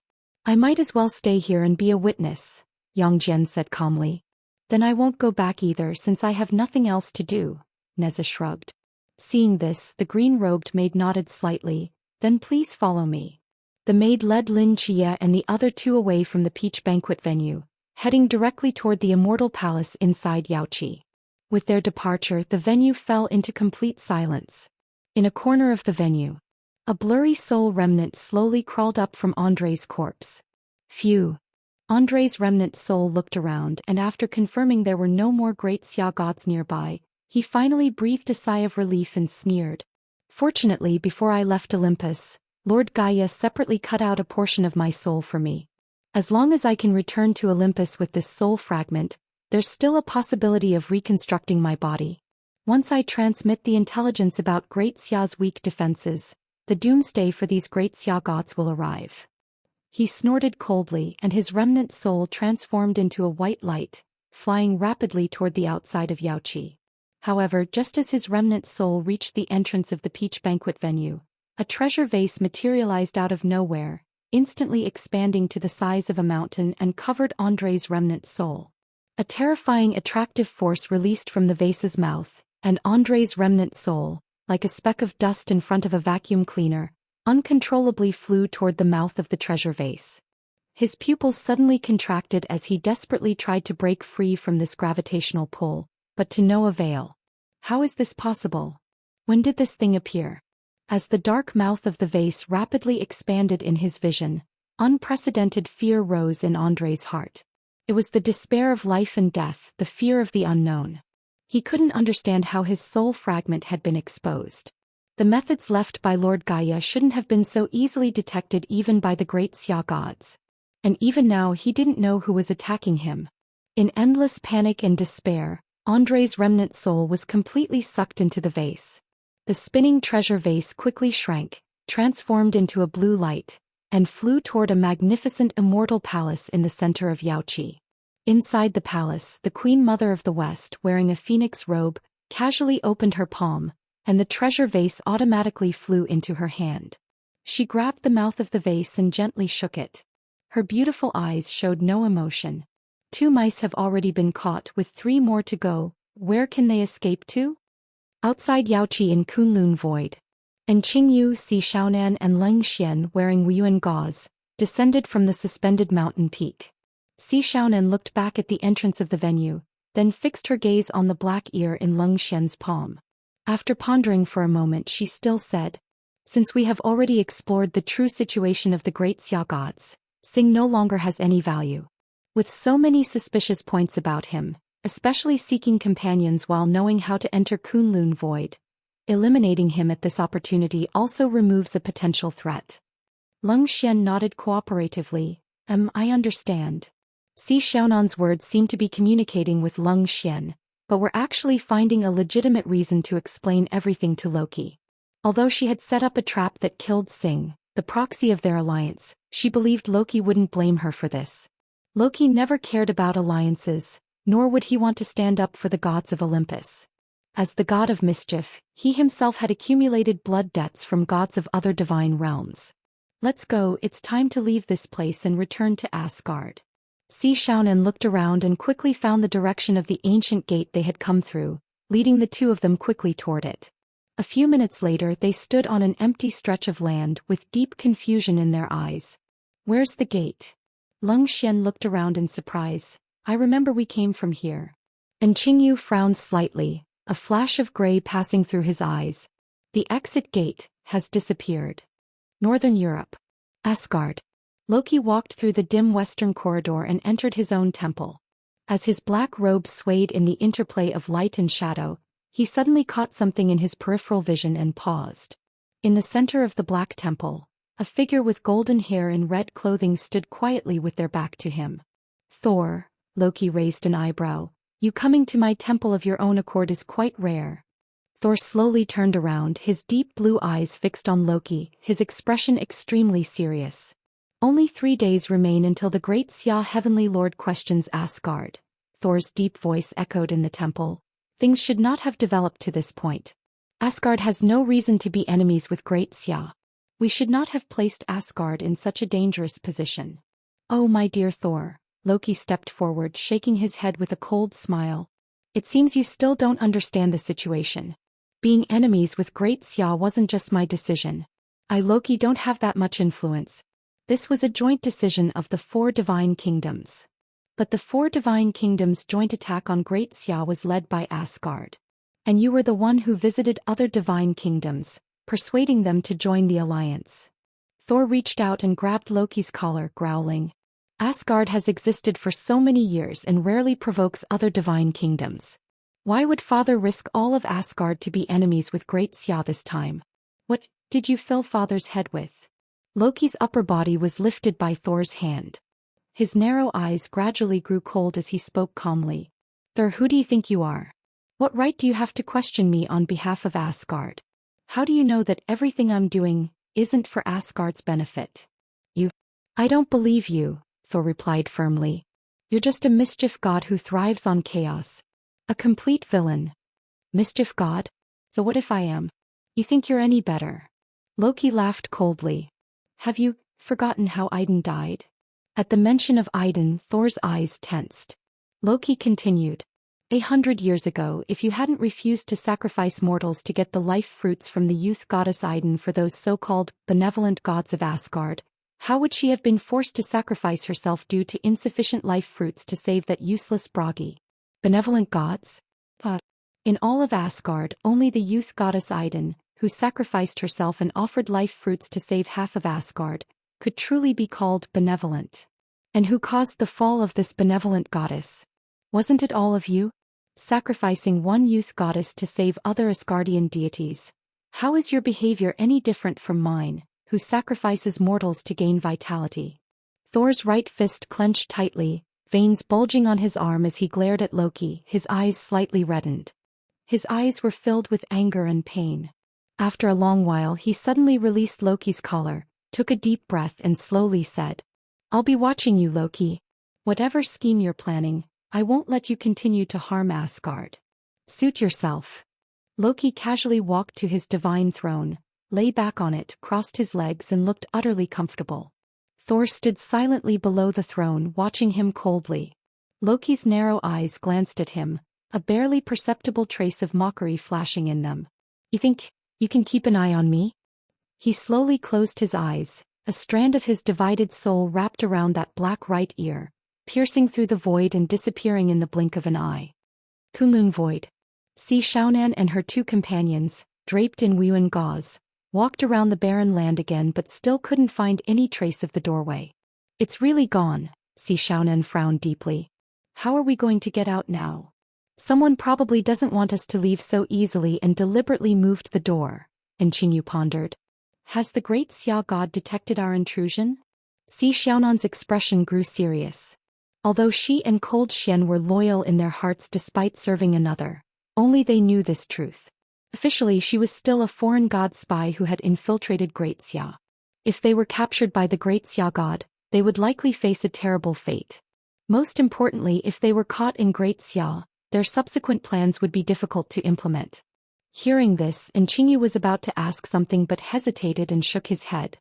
I might as well stay here and be a witness," Yang Jian said calmly. "Then I won't go back either since I have nothing else to do," Neza shrugged. Seeing this, the green-robed maid nodded slightly. "Then please follow me." The maid led Lin Chia and the other two away from the peach banquet venue, heading directly toward the immortal palace inside Yaoqi. With their departure, the venue fell into complete silence. In a corner of the venue, a blurry soul remnant slowly crawled up from Andre's corpse. Phew. Andre's remnant soul looked around, and after confirming there were no more great Xia gods nearby, he finally breathed a sigh of relief and sneered. "Fortunately, before I left Olympus, Lord Gaia separately cut out a portion of my soul for me. As long as I can return to Olympus with this soul fragment, there's still a possibility of reconstructing my body. Once I transmit the intelligence about Great Xia's weak defenses, the doomsday for these Great Xia gods will arrive." He snorted coldly, and his remnant soul transformed into a white light, flying rapidly toward the outside of Yaoqi. However, just as his remnant soul reached the entrance of the peach banquet venue, a treasure vase materialized out of nowhere, instantly expanding to the size of a mountain and covered Andre's remnant soul. A terrifying attractive force released from the vase's mouth, and Andre's remnant soul, like a speck of dust in front of a vacuum cleaner, uncontrollably flew toward the mouth of the treasure vase. His pupils suddenly contracted as he desperately tried to break free from this gravitational pull, but to no avail. How is this possible? When did this thing appear? As the dark mouth of the vase rapidly expanded in his vision, unprecedented fear rose in Andre's heart. It was the despair of life and death, the fear of the unknown. He couldn't understand how his soul fragment had been exposed. The methods left by Lord Gaia shouldn't have been so easily detected even by the great Xia gods. And even now he didn't know who was attacking him. In endless panic and despair, Andre's remnant soul was completely sucked into the vase. The spinning treasure vase quickly shrank, transformed into a blue light, and flew toward a magnificent immortal palace in the center of Yaoqi. Inside the palace, the Queen Mother of the West, wearing a phoenix robe, casually opened her palm, and the treasure vase automatically flew into her hand. She grabbed the mouth of the vase and gently shook it. Her beautiful eyes showed no emotion. 2 mice have already been caught, with 3 more to go. Where can they escape to? Outside Yaoqi in Kunlun Void. And Qingyu, Si Shaonan and Leng Xian, wearing Wuyuan gauze, descended from the suspended mountain peak. Si Shaonan looked back at the entrance of the venue, then fixed her gaze on the black ear in Leng Xian's palm. After pondering for a moment, she still said, "Since we have already explored the true situation of the great Xia gods, Xing no longer has any value. With so many suspicious points about him, especially seeking companions while knowing how to enter Kunlun Void, eliminating him at this opportunity also removes a potential threat." Leng Xian nodded cooperatively, I understand. Si Xiaonan's words seemed to be communicating with Leng Xian, but were actually finding a legitimate reason to explain everything to Loki. Although she had set up a trap that killed Sing, the proxy of their alliance, she believed Loki wouldn't blame her for this. Loki never cared about alliances, nor would he want to stand up for the gods of Olympus. As the god of mischief, he himself had accumulated blood debts from gods of other divine realms. Let's go, it's time to leave this place and return to Asgard. Si Xiaonan looked around and quickly found the direction of the ancient gate they had come through, leading the two of them quickly toward it. A few minutes later they stood on an empty stretch of land with deep confusion in their eyes. Where's the gate? Leng Xian looked around in surprise. I remember we came from here. And Qingyu frowned slightly, a flash of gray passing through his eyes. The exit gate has disappeared. Northern Europe. Asgard. Loki walked through the dim western corridor and entered his own temple. As his black robes swayed in the interplay of light and shadow, he suddenly caught something in his peripheral vision and paused. In the center of the black temple, a figure with golden hair and red clothing stood quietly with their back to him. Thor, Loki raised an eyebrow. You coming to my temple of your own accord is quite rare. Thor slowly turned around, his deep blue eyes fixed on Loki, his expression extremely serious. Only 3 days remain until the great Xia Heavenly Lord questions Asgard. Thor's deep voice echoed in the temple. Things should not have developed to this point. Asgard has no reason to be enemies with great Xia. We should not have placed Asgard in such a dangerous position. Oh my dear Thor, Loki stepped forward, shaking his head with a cold smile. It seems you still don't understand the situation. Being enemies with great Xia wasn't just my decision. I, Loki, don't have that much influence. This was a joint decision of the 4 divine kingdoms. But the 4 divine kingdoms' joint attack on Great Xia was led by Asgard. And you were the one who visited other divine kingdoms, persuading them to join the alliance. Thor reached out and grabbed Loki's collar, growling. Asgard has existed for so many years and rarely provokes other divine kingdoms. Why would Father risk all of Asgard to be enemies with Great Xia this time? What did you fill Father's head with? Loki's upper body was lifted by Thor's hand. His narrow eyes gradually grew cold as he spoke calmly. Thor, who do you think you are? What right do you have to question me on behalf of Asgard? How do you know that everything I'm doing isn't for Asgard's benefit? I don't believe you, Thor replied firmly. You're just a mischief god who thrives on chaos. A complete villain. Mischief god? So what if I am? You think you're any better? Loki laughed coldly. Have you forgotten how Idun died? At the mention of Idun, Thor's eyes tensed. Loki continued. 100 years ago, if you hadn't refused to sacrifice mortals to get the life fruits from the youth goddess Idun for those so-called benevolent gods of Asgard, how would she have been forced to sacrifice herself due to insufficient life fruits to save that useless Bragi? Benevolent gods? In all of Asgard, only the youth goddess Idun, who sacrificed herself and offered life fruits to save half of Asgard, could truly be called benevolent. And who caused the fall of this benevolent goddess? Wasn't it all of you? Sacrificing one youth goddess to save other Asgardian deities. How is your behavior any different from mine, who sacrifices mortals to gain vitality? Thor's right fist clenched tightly, veins bulging on his arm as he glared at Loki, his eyes slightly reddened. His eyes were filled with anger and pain. After a long while he suddenly released Loki's collar, took a deep breath and slowly said, I'll be watching you, Loki. Whatever scheme you're planning, I won't let you continue to harm Asgard. Suit yourself. Loki casually walked to his divine throne, lay back on it, crossed his legs and looked utterly comfortable. Thor stood silently below the throne, watching him coldly. Loki's narrow eyes glanced at him, a barely perceptible trace of mockery flashing in them. You think you can keep an eye on me? He slowly closed his eyes, a strand of his divided soul wrapped around that black right ear, piercing through the void and disappearing in the blink of an eye. Kunlun Void. Si Xiaonan and her 2 companions, draped in Yuan gauze, walked around the barren land again but still couldn't find any trace of the doorway. It's really gone, Si Xiaonan frowned deeply. How are we going to get out now? Someone probably doesn't want us to leave so easily and deliberately moved the door, and Qingyu pondered. Has the great Xia god detected our intrusion? Si Xiaonan's expression grew serious. Although she and Cold Xian were loyal in their hearts despite serving another, only they knew this truth. Officially, she was still a foreign god spy who had infiltrated Great Xia. If they were captured by the Great Xia god, they would likely face a terrible fate. Most importantly, if they were caught in Great Xia, their subsequent plans would be difficult to implement. Hearing this, Qingyu was about to ask something but hesitated and shook his head.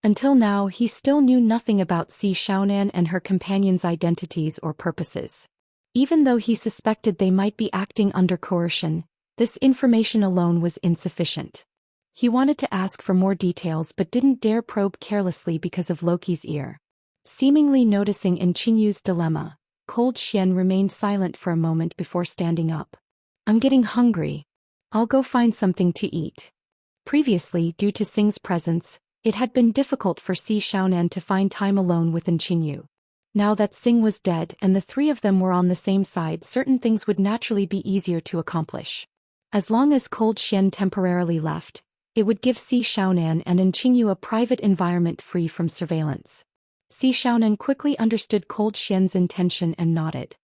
Until now, he still knew nothing about Si Xiaonan and her companions' identities or purposes. Even though he suspected they might be acting under coercion, this information alone was insufficient. He wanted to ask for more details but didn't dare probe carelessly because of Loki's ear. Seemingly noticing Qingyu's dilemma, Cold Xian remained silent for a moment before standing up. "I'm getting hungry. I'll go find something to eat." Previously, due to Xing's presence, it had been difficult for Si Xiaonan to find time alone with Qingyu. Now that Xing was dead and the three of them were on the same side, certain things would naturally be easier to accomplish. As long as Cold Xian temporarily left, it would give Si Xiaonan and Qingyu a private environment free from surveillance. Si Xiaonan quickly understood Cold Xian's intention and nodded.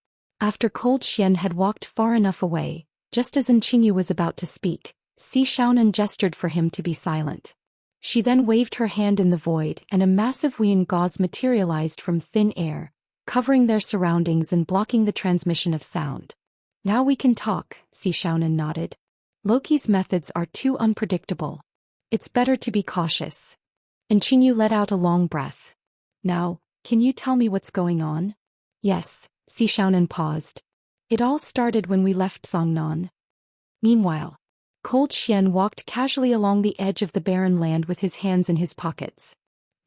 After Cold Xian had walked far enough away, just as Qingyu was about to speak, Si Xiaonan gestured for him to be silent. She then waved her hand in the void and a massive Wuyan gauze materialized from thin air, covering their surroundings and blocking the transmission of sound. "Now we can talk," Si Xiaonan nodded. "Loki's methods are too unpredictable. It's better to be cautious." Qingyu let out a long breath. "Now, can you tell me what's going on?" "Yes," Si Xiaonan paused. "It all started when we left Songnan." Meanwhile, Cold Xian walked casually along the edge of the barren land with his hands in his pockets.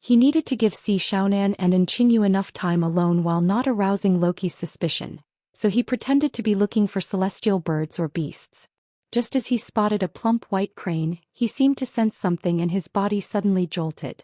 He needed to give Si Xiaonan and Qingyu enough time alone while not arousing Loki's suspicion, so he pretended to be looking for celestial birds or beasts. Just as he spotted a plump white crane, he seemed to sense something and his body suddenly jolted.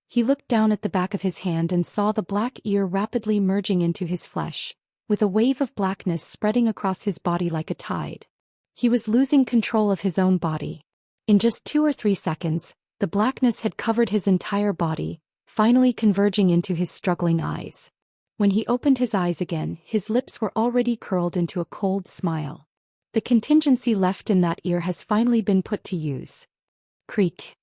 He looked down at the back of his hand and saw the black ear rapidly merging into his flesh, with a wave of blackness spreading across his body like a tide. He was losing control of his own body. In just 2 or 3 seconds, the blackness had covered his entire body, finally converging into his struggling eyes. When he opened his eyes again, his lips were already curled into a cold smile. The contingency left in that ear has finally been put to use. Creak.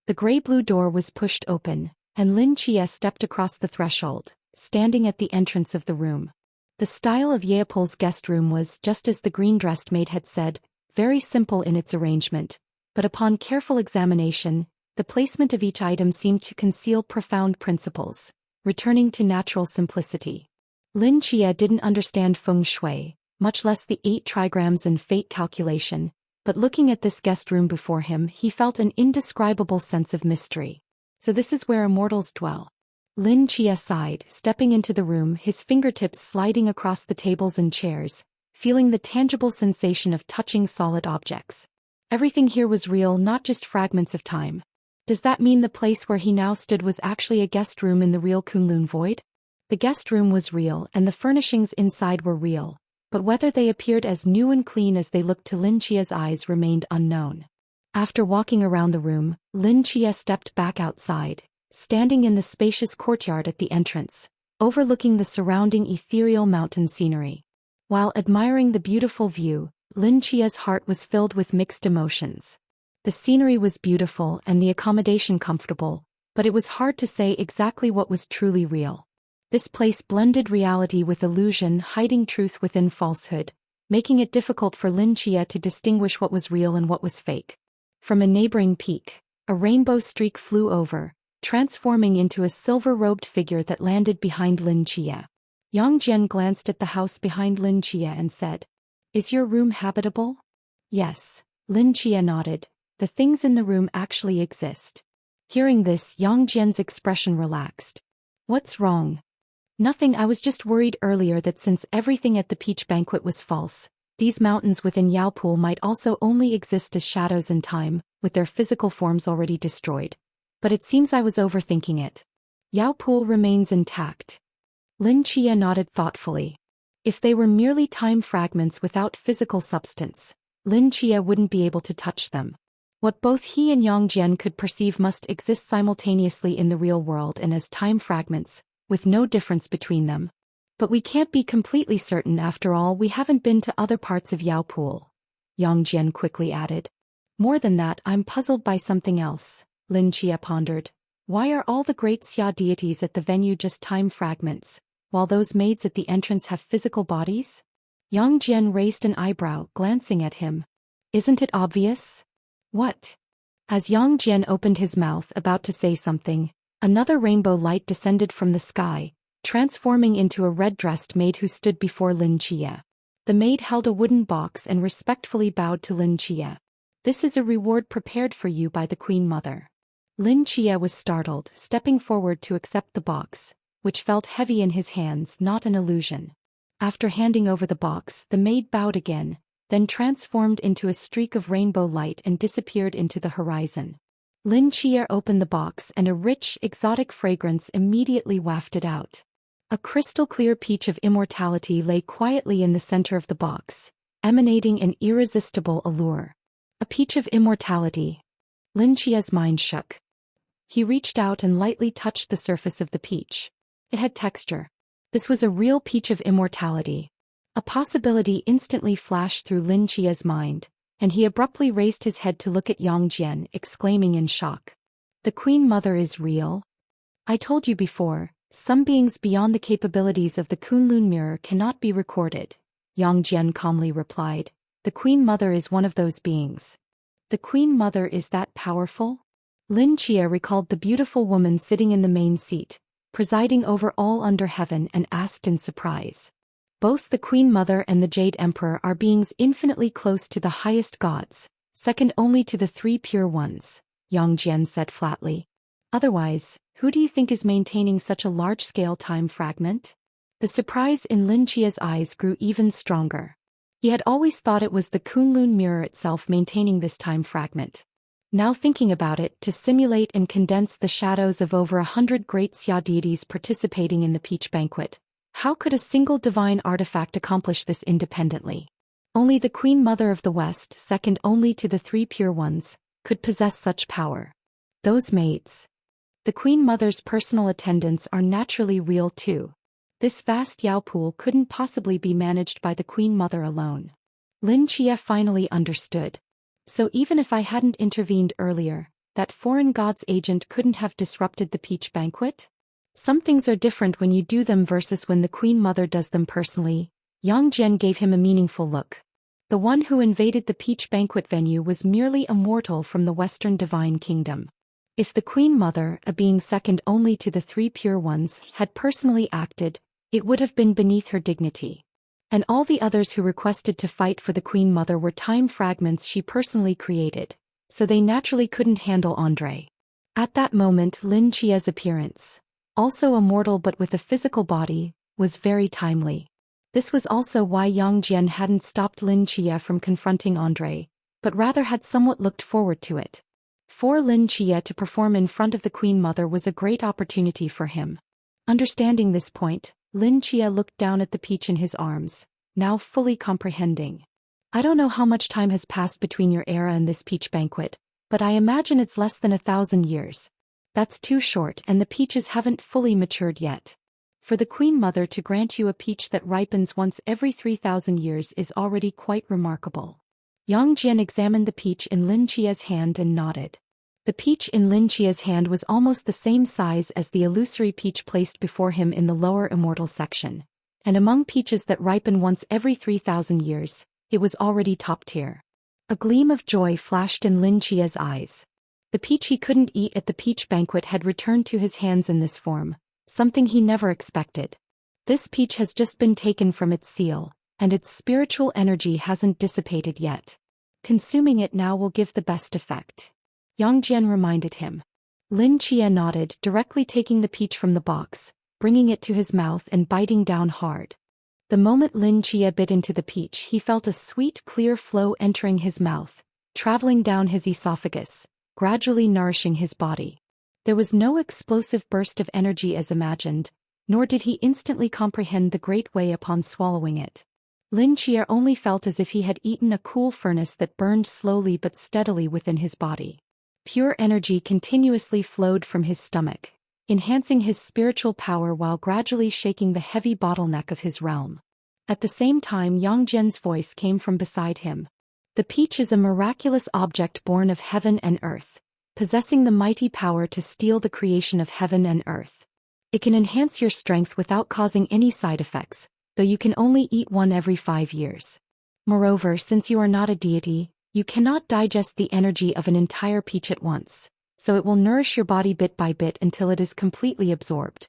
The gray-blue door was pushed open, and Lin Chia stepped across the threshold, standing at the entrance of the room. The style of Yeapol's guest room was, just as the green-dressed maid had said, very simple in its arrangement, but upon careful examination, the placement of each item seemed to conceal profound principles, returning to natural simplicity. Lin Chia didn't understand feng shui, much less the 8 trigrams and fate calculation, but looking at this guest room before him, he felt an indescribable sense of mystery. So this is where immortals dwell. Lin Chia sighed, stepping into the room, his fingertips sliding across the tables and chairs, feeling the tangible sensation of touching solid objects. Everything here was real, not just fragments of time. Does that mean the place where he now stood was actually a guest room in the real Kunlun Void? The guest room was real and the furnishings inside were real, but whether they appeared as new and clean as they looked to Lin Chia's eyes remained unknown. After walking around the room, Lin Chia stepped back outside, standing in the spacious courtyard at the entrance, overlooking the surrounding ethereal mountain scenery. While admiring the beautiful view, Lin Chia's heart was filled with mixed emotions. The scenery was beautiful and the accommodation comfortable, but it was hard to say exactly what was truly real. This place blended reality with illusion, hiding truth within falsehood, making it difficult for Lin Chia to distinguish what was real and what was fake. From a neighboring peak, a rainbow streak flew over, transforming into a silver-robed figure that landed behind Lin Chia. Yang Jian glanced at the house behind Lin Chia and said, "Is your room habitable?" "Yes." Lin Chia nodded. "The things in the room actually exist." Hearing this, Yang Jian's expression relaxed. "What's wrong?" "Nothing, I was just worried earlier that since everything at the peach banquet was false, these mountains within Yaopool might also only exist as shadows in time, with their physical forms already destroyed. But it seems I was overthinking it. Yaopool remains intact." Lin Chia nodded thoughtfully. If they were merely time fragments without physical substance, Lin Chia wouldn't be able to touch them. What both he and Yang Jian could perceive must exist simultaneously in the real world and as time fragments, with no difference between them. But we can't be completely certain after all, we haven't been to other parts of Yaopool, Yang Jian quickly added. More than that, I'm puzzled by something else, Lin Chia pondered. Why are all the great Xia deities at the venue just time fragments, while those maids at the entrance have physical bodies? Yang Jian raised an eyebrow, glancing at him. Isn't it obvious? What? As Yang Jian opened his mouth about to say something, another rainbow light descended from the sky, transforming into a red-dressed maid who stood before Lin Chia. The maid held a wooden box and respectfully bowed to Lin Chia. This is a reward prepared for you by the Queen Mother. Lin Chia was startled, stepping forward to accept the box, which felt heavy in his hands, not an illusion. After handing over the box, the maid bowed again, then transformed into a streak of rainbow light and disappeared into the horizon. Lin Chia opened the box and a rich, exotic fragrance immediately wafted out. A crystal-clear peach of immortality lay quietly in the center of the box, emanating an irresistible allure. A peach of immortality. Lin Chia's mind shook. He reached out and lightly touched the surface of the peach. It had texture. This was a real peach of immortality. A possibility instantly flashed through Lin Chia's mind, and he abruptly raised his head to look at Yang Jian, exclaiming in shock. The Queen Mother is real? I told you before, some beings beyond the capabilities of the Kunlun mirror cannot be recorded, Yang Jian calmly replied. The Queen Mother is one of those beings. The Queen Mother is that powerful? Lin Chia recalled the beautiful woman sitting in the main seat, presiding over all under heaven, and asked in surprise. Both the Queen Mother and the Jade Emperor are beings infinitely close to the highest gods, second only to the three pure ones, Yang Jian said flatly. Otherwise, who do you think is maintaining such a large-scale time fragment? The surprise in Lin Chia's eyes grew even stronger. He had always thought it was the Kunlun mirror itself maintaining this time fragment. Now thinking about it, to simulate and condense the shadows of over 100 great Xia deities participating in the peach banquet, how could a single divine artifact accomplish this independently? Only the Queen Mother of the West, second only to the three pure ones, could possess such power. Those maids. The Queen Mother's personal attendants are naturally real too. This vast Yaopool couldn't possibly be managed by the Queen Mother alone. Lin Chia finally understood. So even if I hadn't intervened earlier, that foreign god's agent couldn't have disrupted the peach banquet? Some things are different when you do them versus when the Queen Mother does them personally. Yang Jian gave him a meaningful look. The one who invaded the peach banquet venue was merely a mortal from the Western Divine Kingdom. If the Queen Mother, a being second only to the three pure ones, had personally acted, it would have been beneath her dignity. And all the others who requested to fight for the Queen Mother were time fragments she personally created, so they naturally couldn't handle Andre. At that moment, Lin Chia's appearance, also a mortal but with a physical body, was very timely. This was also why Yang Jian hadn't stopped Lin Chia from confronting Andre, but rather had somewhat looked forward to it. For Lin Chia to perform in front of the Queen Mother was a great opportunity for him. Understanding this point, Lin Chia looked down at the peach in his arms, now fully comprehending. I don't know how much time has passed between your era and this peach banquet, but I imagine it's less than 1,000 years. That's too short, and the peaches haven't fully matured yet. For the Queen Mother to grant you a peach that ripens once every 3,000 years is already quite remarkable. Yang Jian examined the peach in Lin Chia's hand and nodded. The peach in Lin Chia's hand was almost the same size as the illusory peach placed before him in the lower immortal section. And among peaches that ripen once every 3,000 years, it was already top tier. A gleam of joy flashed in Lin Chia's eyes. The peach he couldn't eat at the peach banquet had returned to his hands in this form, something he never expected. This peach has just been taken from its seal, and its spiritual energy hasn't dissipated yet. Consuming it now will give the best effect. Yang Jian reminded him. Lin Chia nodded, directly taking the peach from the box, bringing it to his mouth and biting down hard. The moment Lin Chia bit into the peach, he felt a sweet, clear flow entering his mouth, traveling down his esophagus, gradually nourishing his body. There was no explosive burst of energy as imagined, nor did he instantly comprehend the great way upon swallowing it. Lin Chia only felt as if he had eaten a cool furnace that burned slowly but steadily within his body. Pure energy continuously flowed from his stomach, enhancing his spiritual power while gradually shaking the heavy bottleneck of his realm. At the same time, Yang Jian's voice came from beside him. The peach is a miraculous object born of heaven and earth, possessing the mighty power to steal the creation of heaven and earth. It can enhance your strength without causing any side effects, though you can only eat one every 5 years. Moreover, since you are not a deity, you cannot digest the energy of an entire peach at once, so it will nourish your body bit by bit until it is completely absorbed.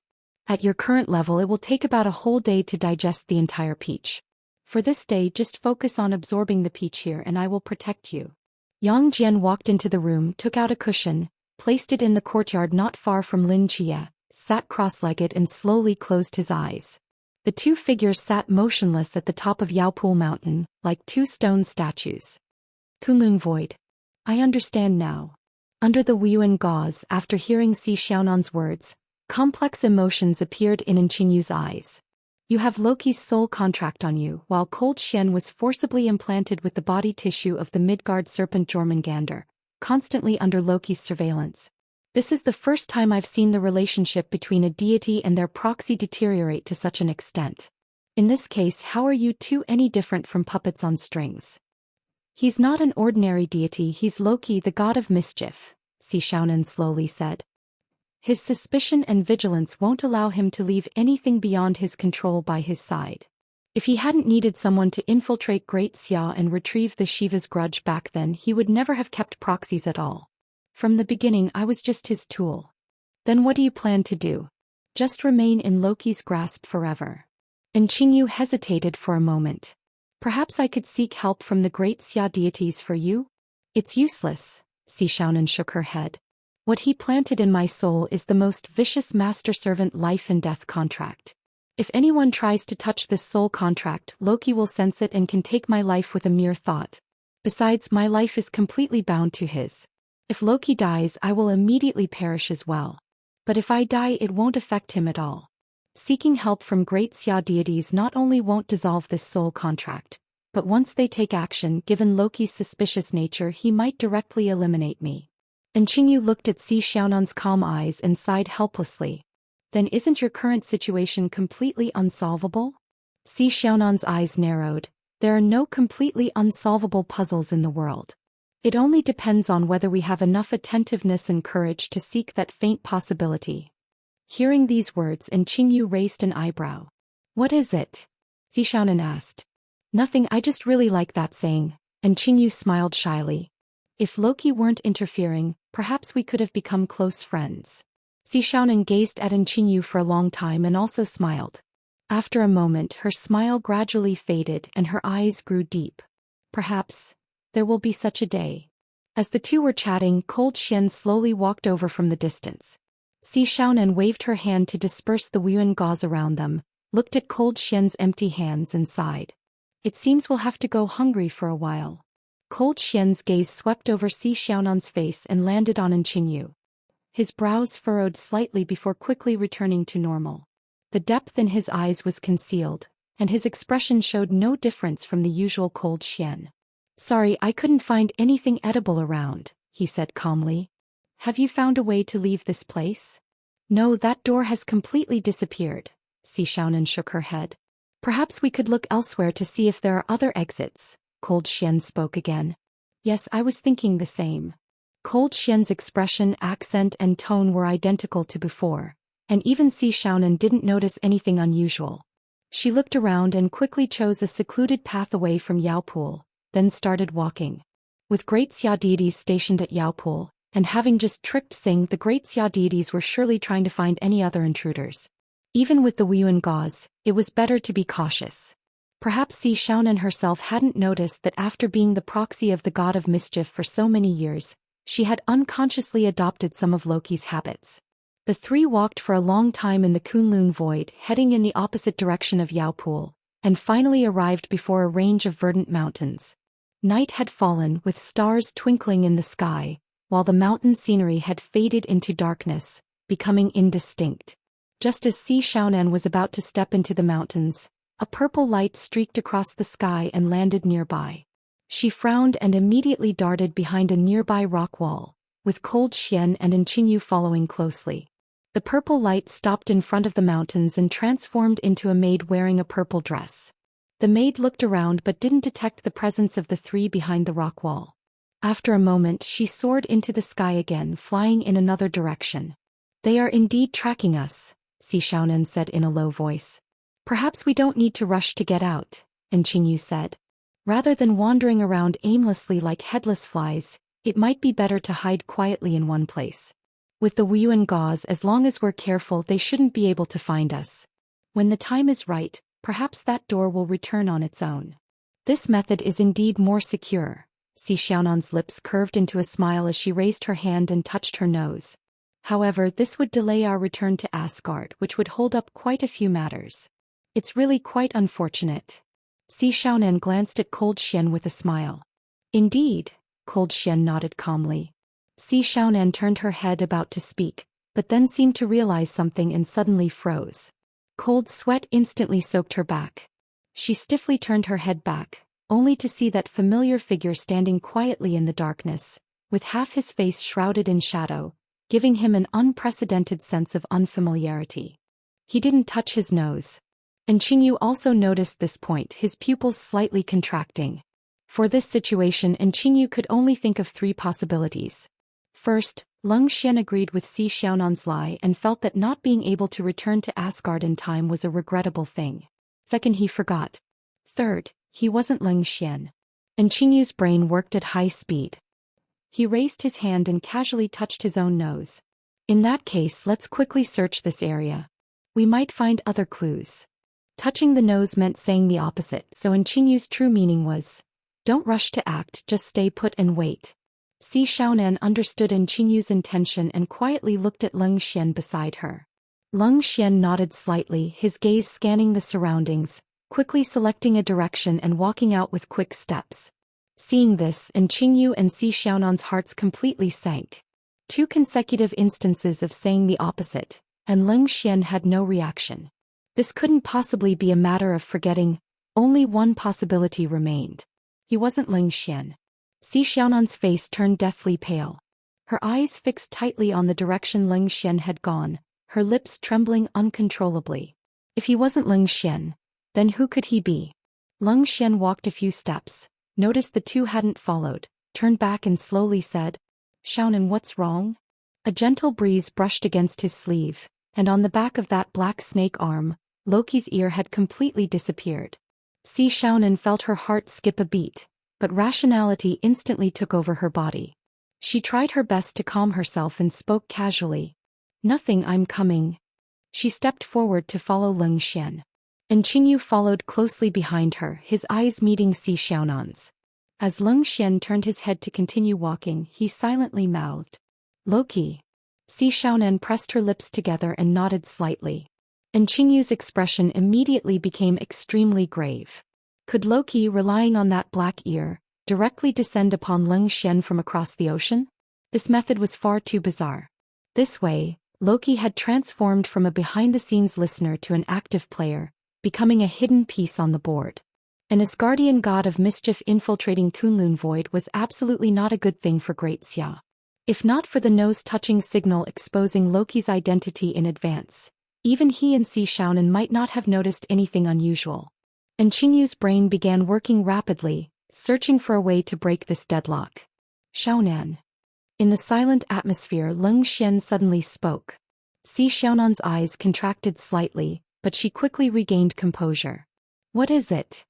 At your current level, it will take about a whole day to digest the entire peach. For this day, just focus on absorbing the peach here and I will protect you. Yang Jian walked into the room, took out a cushion, placed it in the courtyard not far from Lin Chia, sat cross-legged and slowly closed his eyes. The two figures sat motionless at the top of Yaopool Mountain, like two stone statues. Kunlun Void. I understand now. Under the Wuyuan gauze, after hearing Si Xiaonan's words, complex emotions appeared in Qingyu's eyes. You have Loki's soul contract on you, while Cold Xian was forcibly implanted with the body tissue of the Midgard serpent Jormungandr, constantly under Loki's surveillance. This is the first time I've seen the relationship between a deity and their proxy deteriorate to such an extent. In this case, how are you two any different from puppets on strings? He's not an ordinary deity, he's Loki, the god of mischief, Si Xiaonan slowly said. His suspicion and vigilance won't allow him to leave anything beyond his control by his side. If he hadn't needed someone to infiltrate Great Xia and retrieve the Shiva's grudge back then, he would never have kept proxies at all. From the beginning, I was just his tool. Then what do you plan to do? Just remain in Loki's grasp forever? And Qingyu hesitated for a moment. Perhaps I could seek help from the Great Xia deities for you? It's useless, Si Xiaonan shook her head. What he planted in my soul is the most vicious master-servant life and death contract. If anyone tries to touch this soul contract, Loki will sense it and can take my life with a mere thought. Besides, my life is completely bound to his. If Loki dies, I will immediately perish as well. But if I die, it won't affect him at all. Seeking help from Great Xia deities not only won't dissolve this soul contract, but once they take action, given Loki's suspicious nature, he might directly eliminate me. And Qingyu looked at Si Xiaonan's calm eyes and sighed helplessly. Then isn't your current situation completely unsolvable? Si Xiaonan's eyes narrowed. There are no completely unsolvable puzzles in the world. It only depends on whether we have enough attentiveness and courage to seek that faint possibility. Hearing these words, and Qingyu raised an eyebrow. What is it? Si Xiaonan asked. Nothing, I just really like that saying, and Qingyu smiled shyly. If Loki weren't interfering, perhaps we could have become close friends. Si Xiaonan gazed at Qingyu for a long time and also smiled. After a moment, her smile gradually faded and her eyes grew deep. Perhaps there will be such a day. As the two were chatting, Cold Xian slowly walked over from the distance. Si Xiaonan waved her hand to disperse the Wuyuan gauze around them, looked at Cold Xian's empty hands and sighed. It seems we'll have to go hungry for a while. Cold Xian's gaze swept over Si Xiaonan's face and landed on Qingyu. His brows furrowed slightly before quickly returning to normal. The depth in his eyes was concealed, and his expression showed no difference from the usual Cold Xian. Sorry, I couldn't find anything edible around, he said calmly. Have you found a way to leave this place? No, that door has completely disappeared. Si Xiaonan shook her head. Perhaps we could look elsewhere to see if there are other exits. Cold Xian spoke again. Yes, I was thinking the same. Cold Xian's expression, accent and tone were identical to before, and even Si Xiaonan didn't notice anything unusual. She looked around and quickly chose a secluded path away from Yaopool, then started walking. With Great Xia deities stationed at Yaopool, and having just tricked Sing, the Great Xia deities were surely trying to find any other intruders. Even with the Wuyuan gauze, it was better to be cautious. Perhaps Si Xiaonan herself hadn't noticed that after being the proxy of the god of mischief for so many years, she had unconsciously adopted some of Loki's habits. The three walked for a long time in the Kunlun Void, heading in the opposite direction of Yaopool, and finally arrived before a range of verdant mountains. Night had fallen, with stars twinkling in the sky, while the mountain scenery had faded into darkness, becoming indistinct. Just as Si Xiaonan was about to step into the mountains, A purple light streaked across the sky and landed nearby. She frowned and immediately darted behind a nearby rock wall, with Cold Xian and Qingyu following closely. The purple light stopped in front of the mountains and transformed into a maid wearing a purple dress. The maid looked around but didn't detect the presence of the three behind the rock wall. After a moment she soared into the sky again, flying in another direction. "They are indeed tracking us," Si Xiaonan said in a low voice. "Perhaps we don't need to rush to get out," Qingyu said. "Rather than wandering around aimlessly like headless flies, it might be better to hide quietly in one place. With the Wuyuan gauze, as long as we're careful, they shouldn't be able to find us. When the time is right, perhaps that door will return on its own. This method is indeed more secure." Si Xiaonan's lips curved into a smile as she raised her hand and touched her nose. "However, this would delay our return to Asgard, which would hold up quite a few matters. It's really quite unfortunate." Si Xiaonan glanced at Cold Xian with a smile. "Indeed," Cold Xian nodded calmly. Si Xiaonan turned her head about to speak, but then seemed to realize something and suddenly froze. Cold sweat instantly soaked her back. She stiffly turned her head back, only to see that familiar figure standing quietly in the darkness, with half his face shrouded in shadow, giving him an unprecedented sense of unfamiliarity. He didn't touch his nose. And Qingyu also noticed this point, his pupils slightly contracting. For this situation, Qingyu could only think of three possibilities. First, Leng Xian agreed with Si Xiaonan's lie and felt that not being able to return to Asgard in time was a regrettable thing. Second, he forgot. Third, he wasn't Leng Xian. Qingyu's brain worked at high speed. He raised his hand and casually touched his own nose. "In that case, let's quickly search this area. We might find other clues." Touching the nose meant saying the opposite, so Qingyu's true meaning was, "Don't rush to act, just stay put and wait." Si Xiaonan understood Qingyu's intention and quietly looked at Leng Xian beside her. Leng Xian nodded slightly, his gaze scanning the surroundings, quickly selecting a direction and walking out with quick steps. Seeing this, Qingyu and Si Xiaonan's hearts completely sank. 2 consecutive instances of saying the opposite, and Leng Xian had no reaction. This couldn't possibly be a matter of forgetting. Only one possibility remained. He wasn't Leng Xian. Si Xiaonan's face turned deathly pale. Her eyes fixed tightly on the direction Leng Xian had gone, her lips trembling uncontrollably. If he wasn't Leng Xian, then who could he be? Leng Xian walked a few steps, noticed the two hadn't followed, turned back and slowly said, "Xiaonan, what's wrong?" A gentle breeze brushed against his sleeve, and on the back of that black snake arm, Loki's ear had completely disappeared. Si Xiaonan felt her heart skip a beat, but rationality instantly took over her body. She tried her best to calm herself and spoke casually. "Nothing, I'm coming." She stepped forward to follow Leng Xian. Qingyu followed closely behind her, his eyes meeting Si Xiaonan's. As Leng Xian turned his head to continue walking, he silently mouthed, "Loki." Si Xiaonan pressed her lips together and nodded slightly. Qingyu's expression immediately became extremely grave. Could Loki, relying on that black ear, directly descend upon Leng Xian from across the ocean? This method was far too bizarre. This way, Loki had transformed from a behind-the-scenes listener to an active player, becoming a hidden piece on the board. An Asgardian god of mischief infiltrating Kunlun Void was absolutely not a good thing for Great Xia. If not for the nose-touching signal exposing Loki's identity in advance, even he and Si Xiaonan might not have noticed anything unusual. Qingyu's brain began working rapidly, searching for a way to break this deadlock. "Xiaonan." In the silent atmosphere, Leng Xian suddenly spoke. Si Xiaonan's eyes contracted slightly, but she quickly regained composure. "What is it?"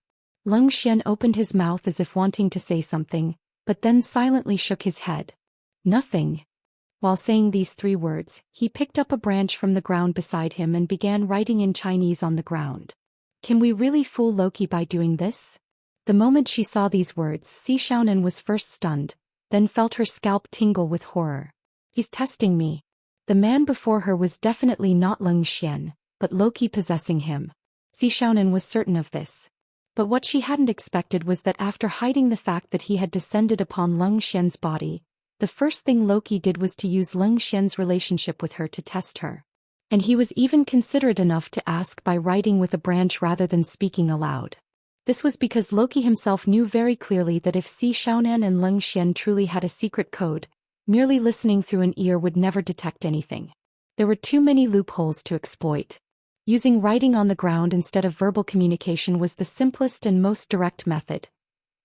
Leng Xian opened his mouth as if wanting to say something, but then silently shook his head. "Nothing." While saying these 3 words, he picked up a branch from the ground beside him and began writing in Chinese on the ground. Can we really fool Loki by doing this? The moment she saw these words, Si Xiaonan was first stunned, then felt her scalp tingle with horror. He's testing me. The man before her was definitely not Leng Xian, but Loki possessing him. Si Xiaonan was certain of this. But what she hadn't expected was that after hiding the fact that he had descended upon Leng Xian's body, the first thing Loki did was to use Leng Xian's relationship with her to test her. And he was even considerate enough to ask by writing with a branch rather than speaking aloud. This was because Loki himself knew very clearly that if Si Xiaonan and Leng Xian truly had a secret code, merely listening through an ear would never detect anything. There were too many loopholes to exploit. Using writing on the ground instead of verbal communication was the simplest and most direct method.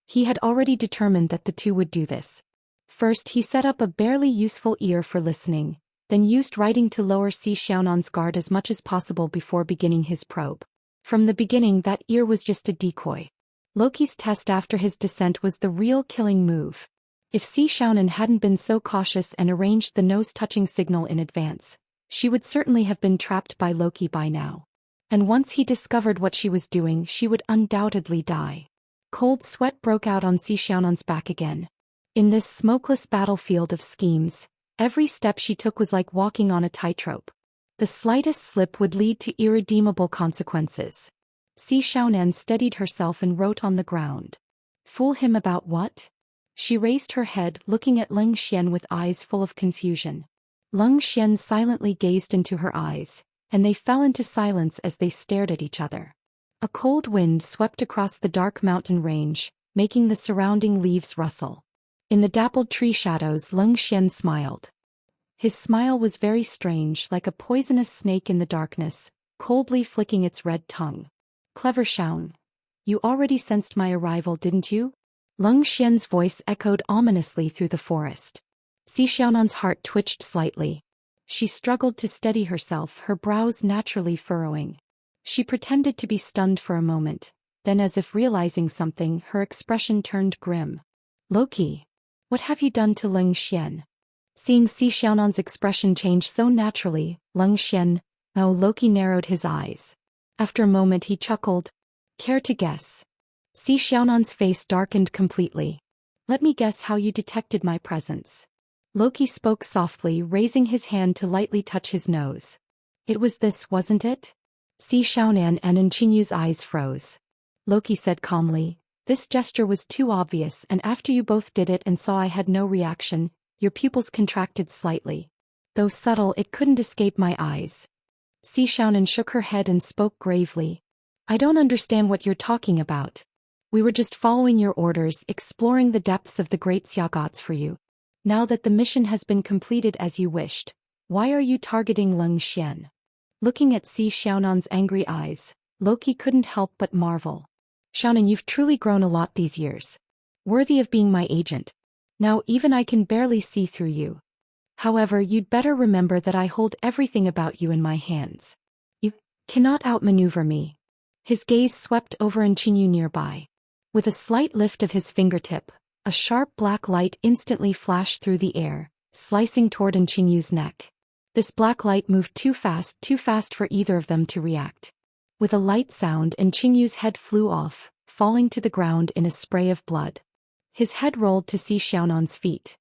He had already determined that the two would do this. First, he set up a barely useful ear for listening, then used writing to lower Si Xiaonan's guard as much as possible before beginning his probe. From the beginning, that ear was just a decoy. Loki's test after his descent was the real killing move. If Si Xiaonan hadn't been so cautious and arranged the nose-touching signal in advance, she would certainly have been trapped by Loki by now. And once he discovered what she was doing, she would undoubtedly die. Cold sweat broke out on Si Xiaonan's back again. In this smokeless battlefield of schemes, every step she took was like walking on a tightrope. The slightest slip would lead to irredeemable consequences. Si Xiaonan steadied herself and wrote on the ground. Fool him about what? She raised her head, looking at Leng Xian with eyes full of confusion. Leng Xian silently gazed into her eyes, and they fell into silence as they stared at each other. A cold wind swept across the dark mountain range, making the surrounding leaves rustle. In the dappled tree shadows, Leng Xian smiled. His smile was very strange, like a poisonous snake in the darkness, coldly flicking its red tongue. Clever Xiaon. You already sensed my arrival, didn't you? Leng Xian's voice echoed ominously through the forest. Si Xiaonan's heart twitched slightly. She struggled to steady herself, her brows naturally furrowing. She pretended to be stunned for a moment, then as if realizing something, her expression turned grim. Loki, what have you done to Leng Xian? Seeing Si Xiaonan's expression change so naturally, Leng Xian, Loki narrowed his eyes. After a moment he chuckled. Care to guess? Si Xiaonan's face darkened completely. Let me guess how you detected my presence. Loki spoke softly, raising his hand to lightly touch his nose. It was this, wasn't it? Si Xiaonan and Qinyu's eyes froze. Loki said calmly, this gesture was too obvious, and after you both did it and saw I had no reaction, your pupils contracted slightly. Though subtle, it couldn't escape my eyes. Si Xiaonan shook her head and spoke gravely. I don't understand what you're talking about. We were just following your orders, exploring the depths of the great Xiaogots for you. Now that the mission has been completed as you wished, why are you targeting Leng Xian? Looking at Si Xiaonan's angry eyes, Loki couldn't help but marvel. Xiaonan, you've truly grown a lot these years. Worthy of being my agent. Now even I can barely see through you. However, you'd better remember that I hold everything about you in my hands. You cannot outmaneuver me. His gaze swept over Qinyu nearby. With a slight lift of his fingertip, a sharp black light instantly flashed through the air, slicing toward Qinyu's neck. This black light moved too fast for either of them to react. With a light sound, Qinyu's head flew off, falling to the ground in a spray of blood. His head rolled to Si Xiaonan's feet.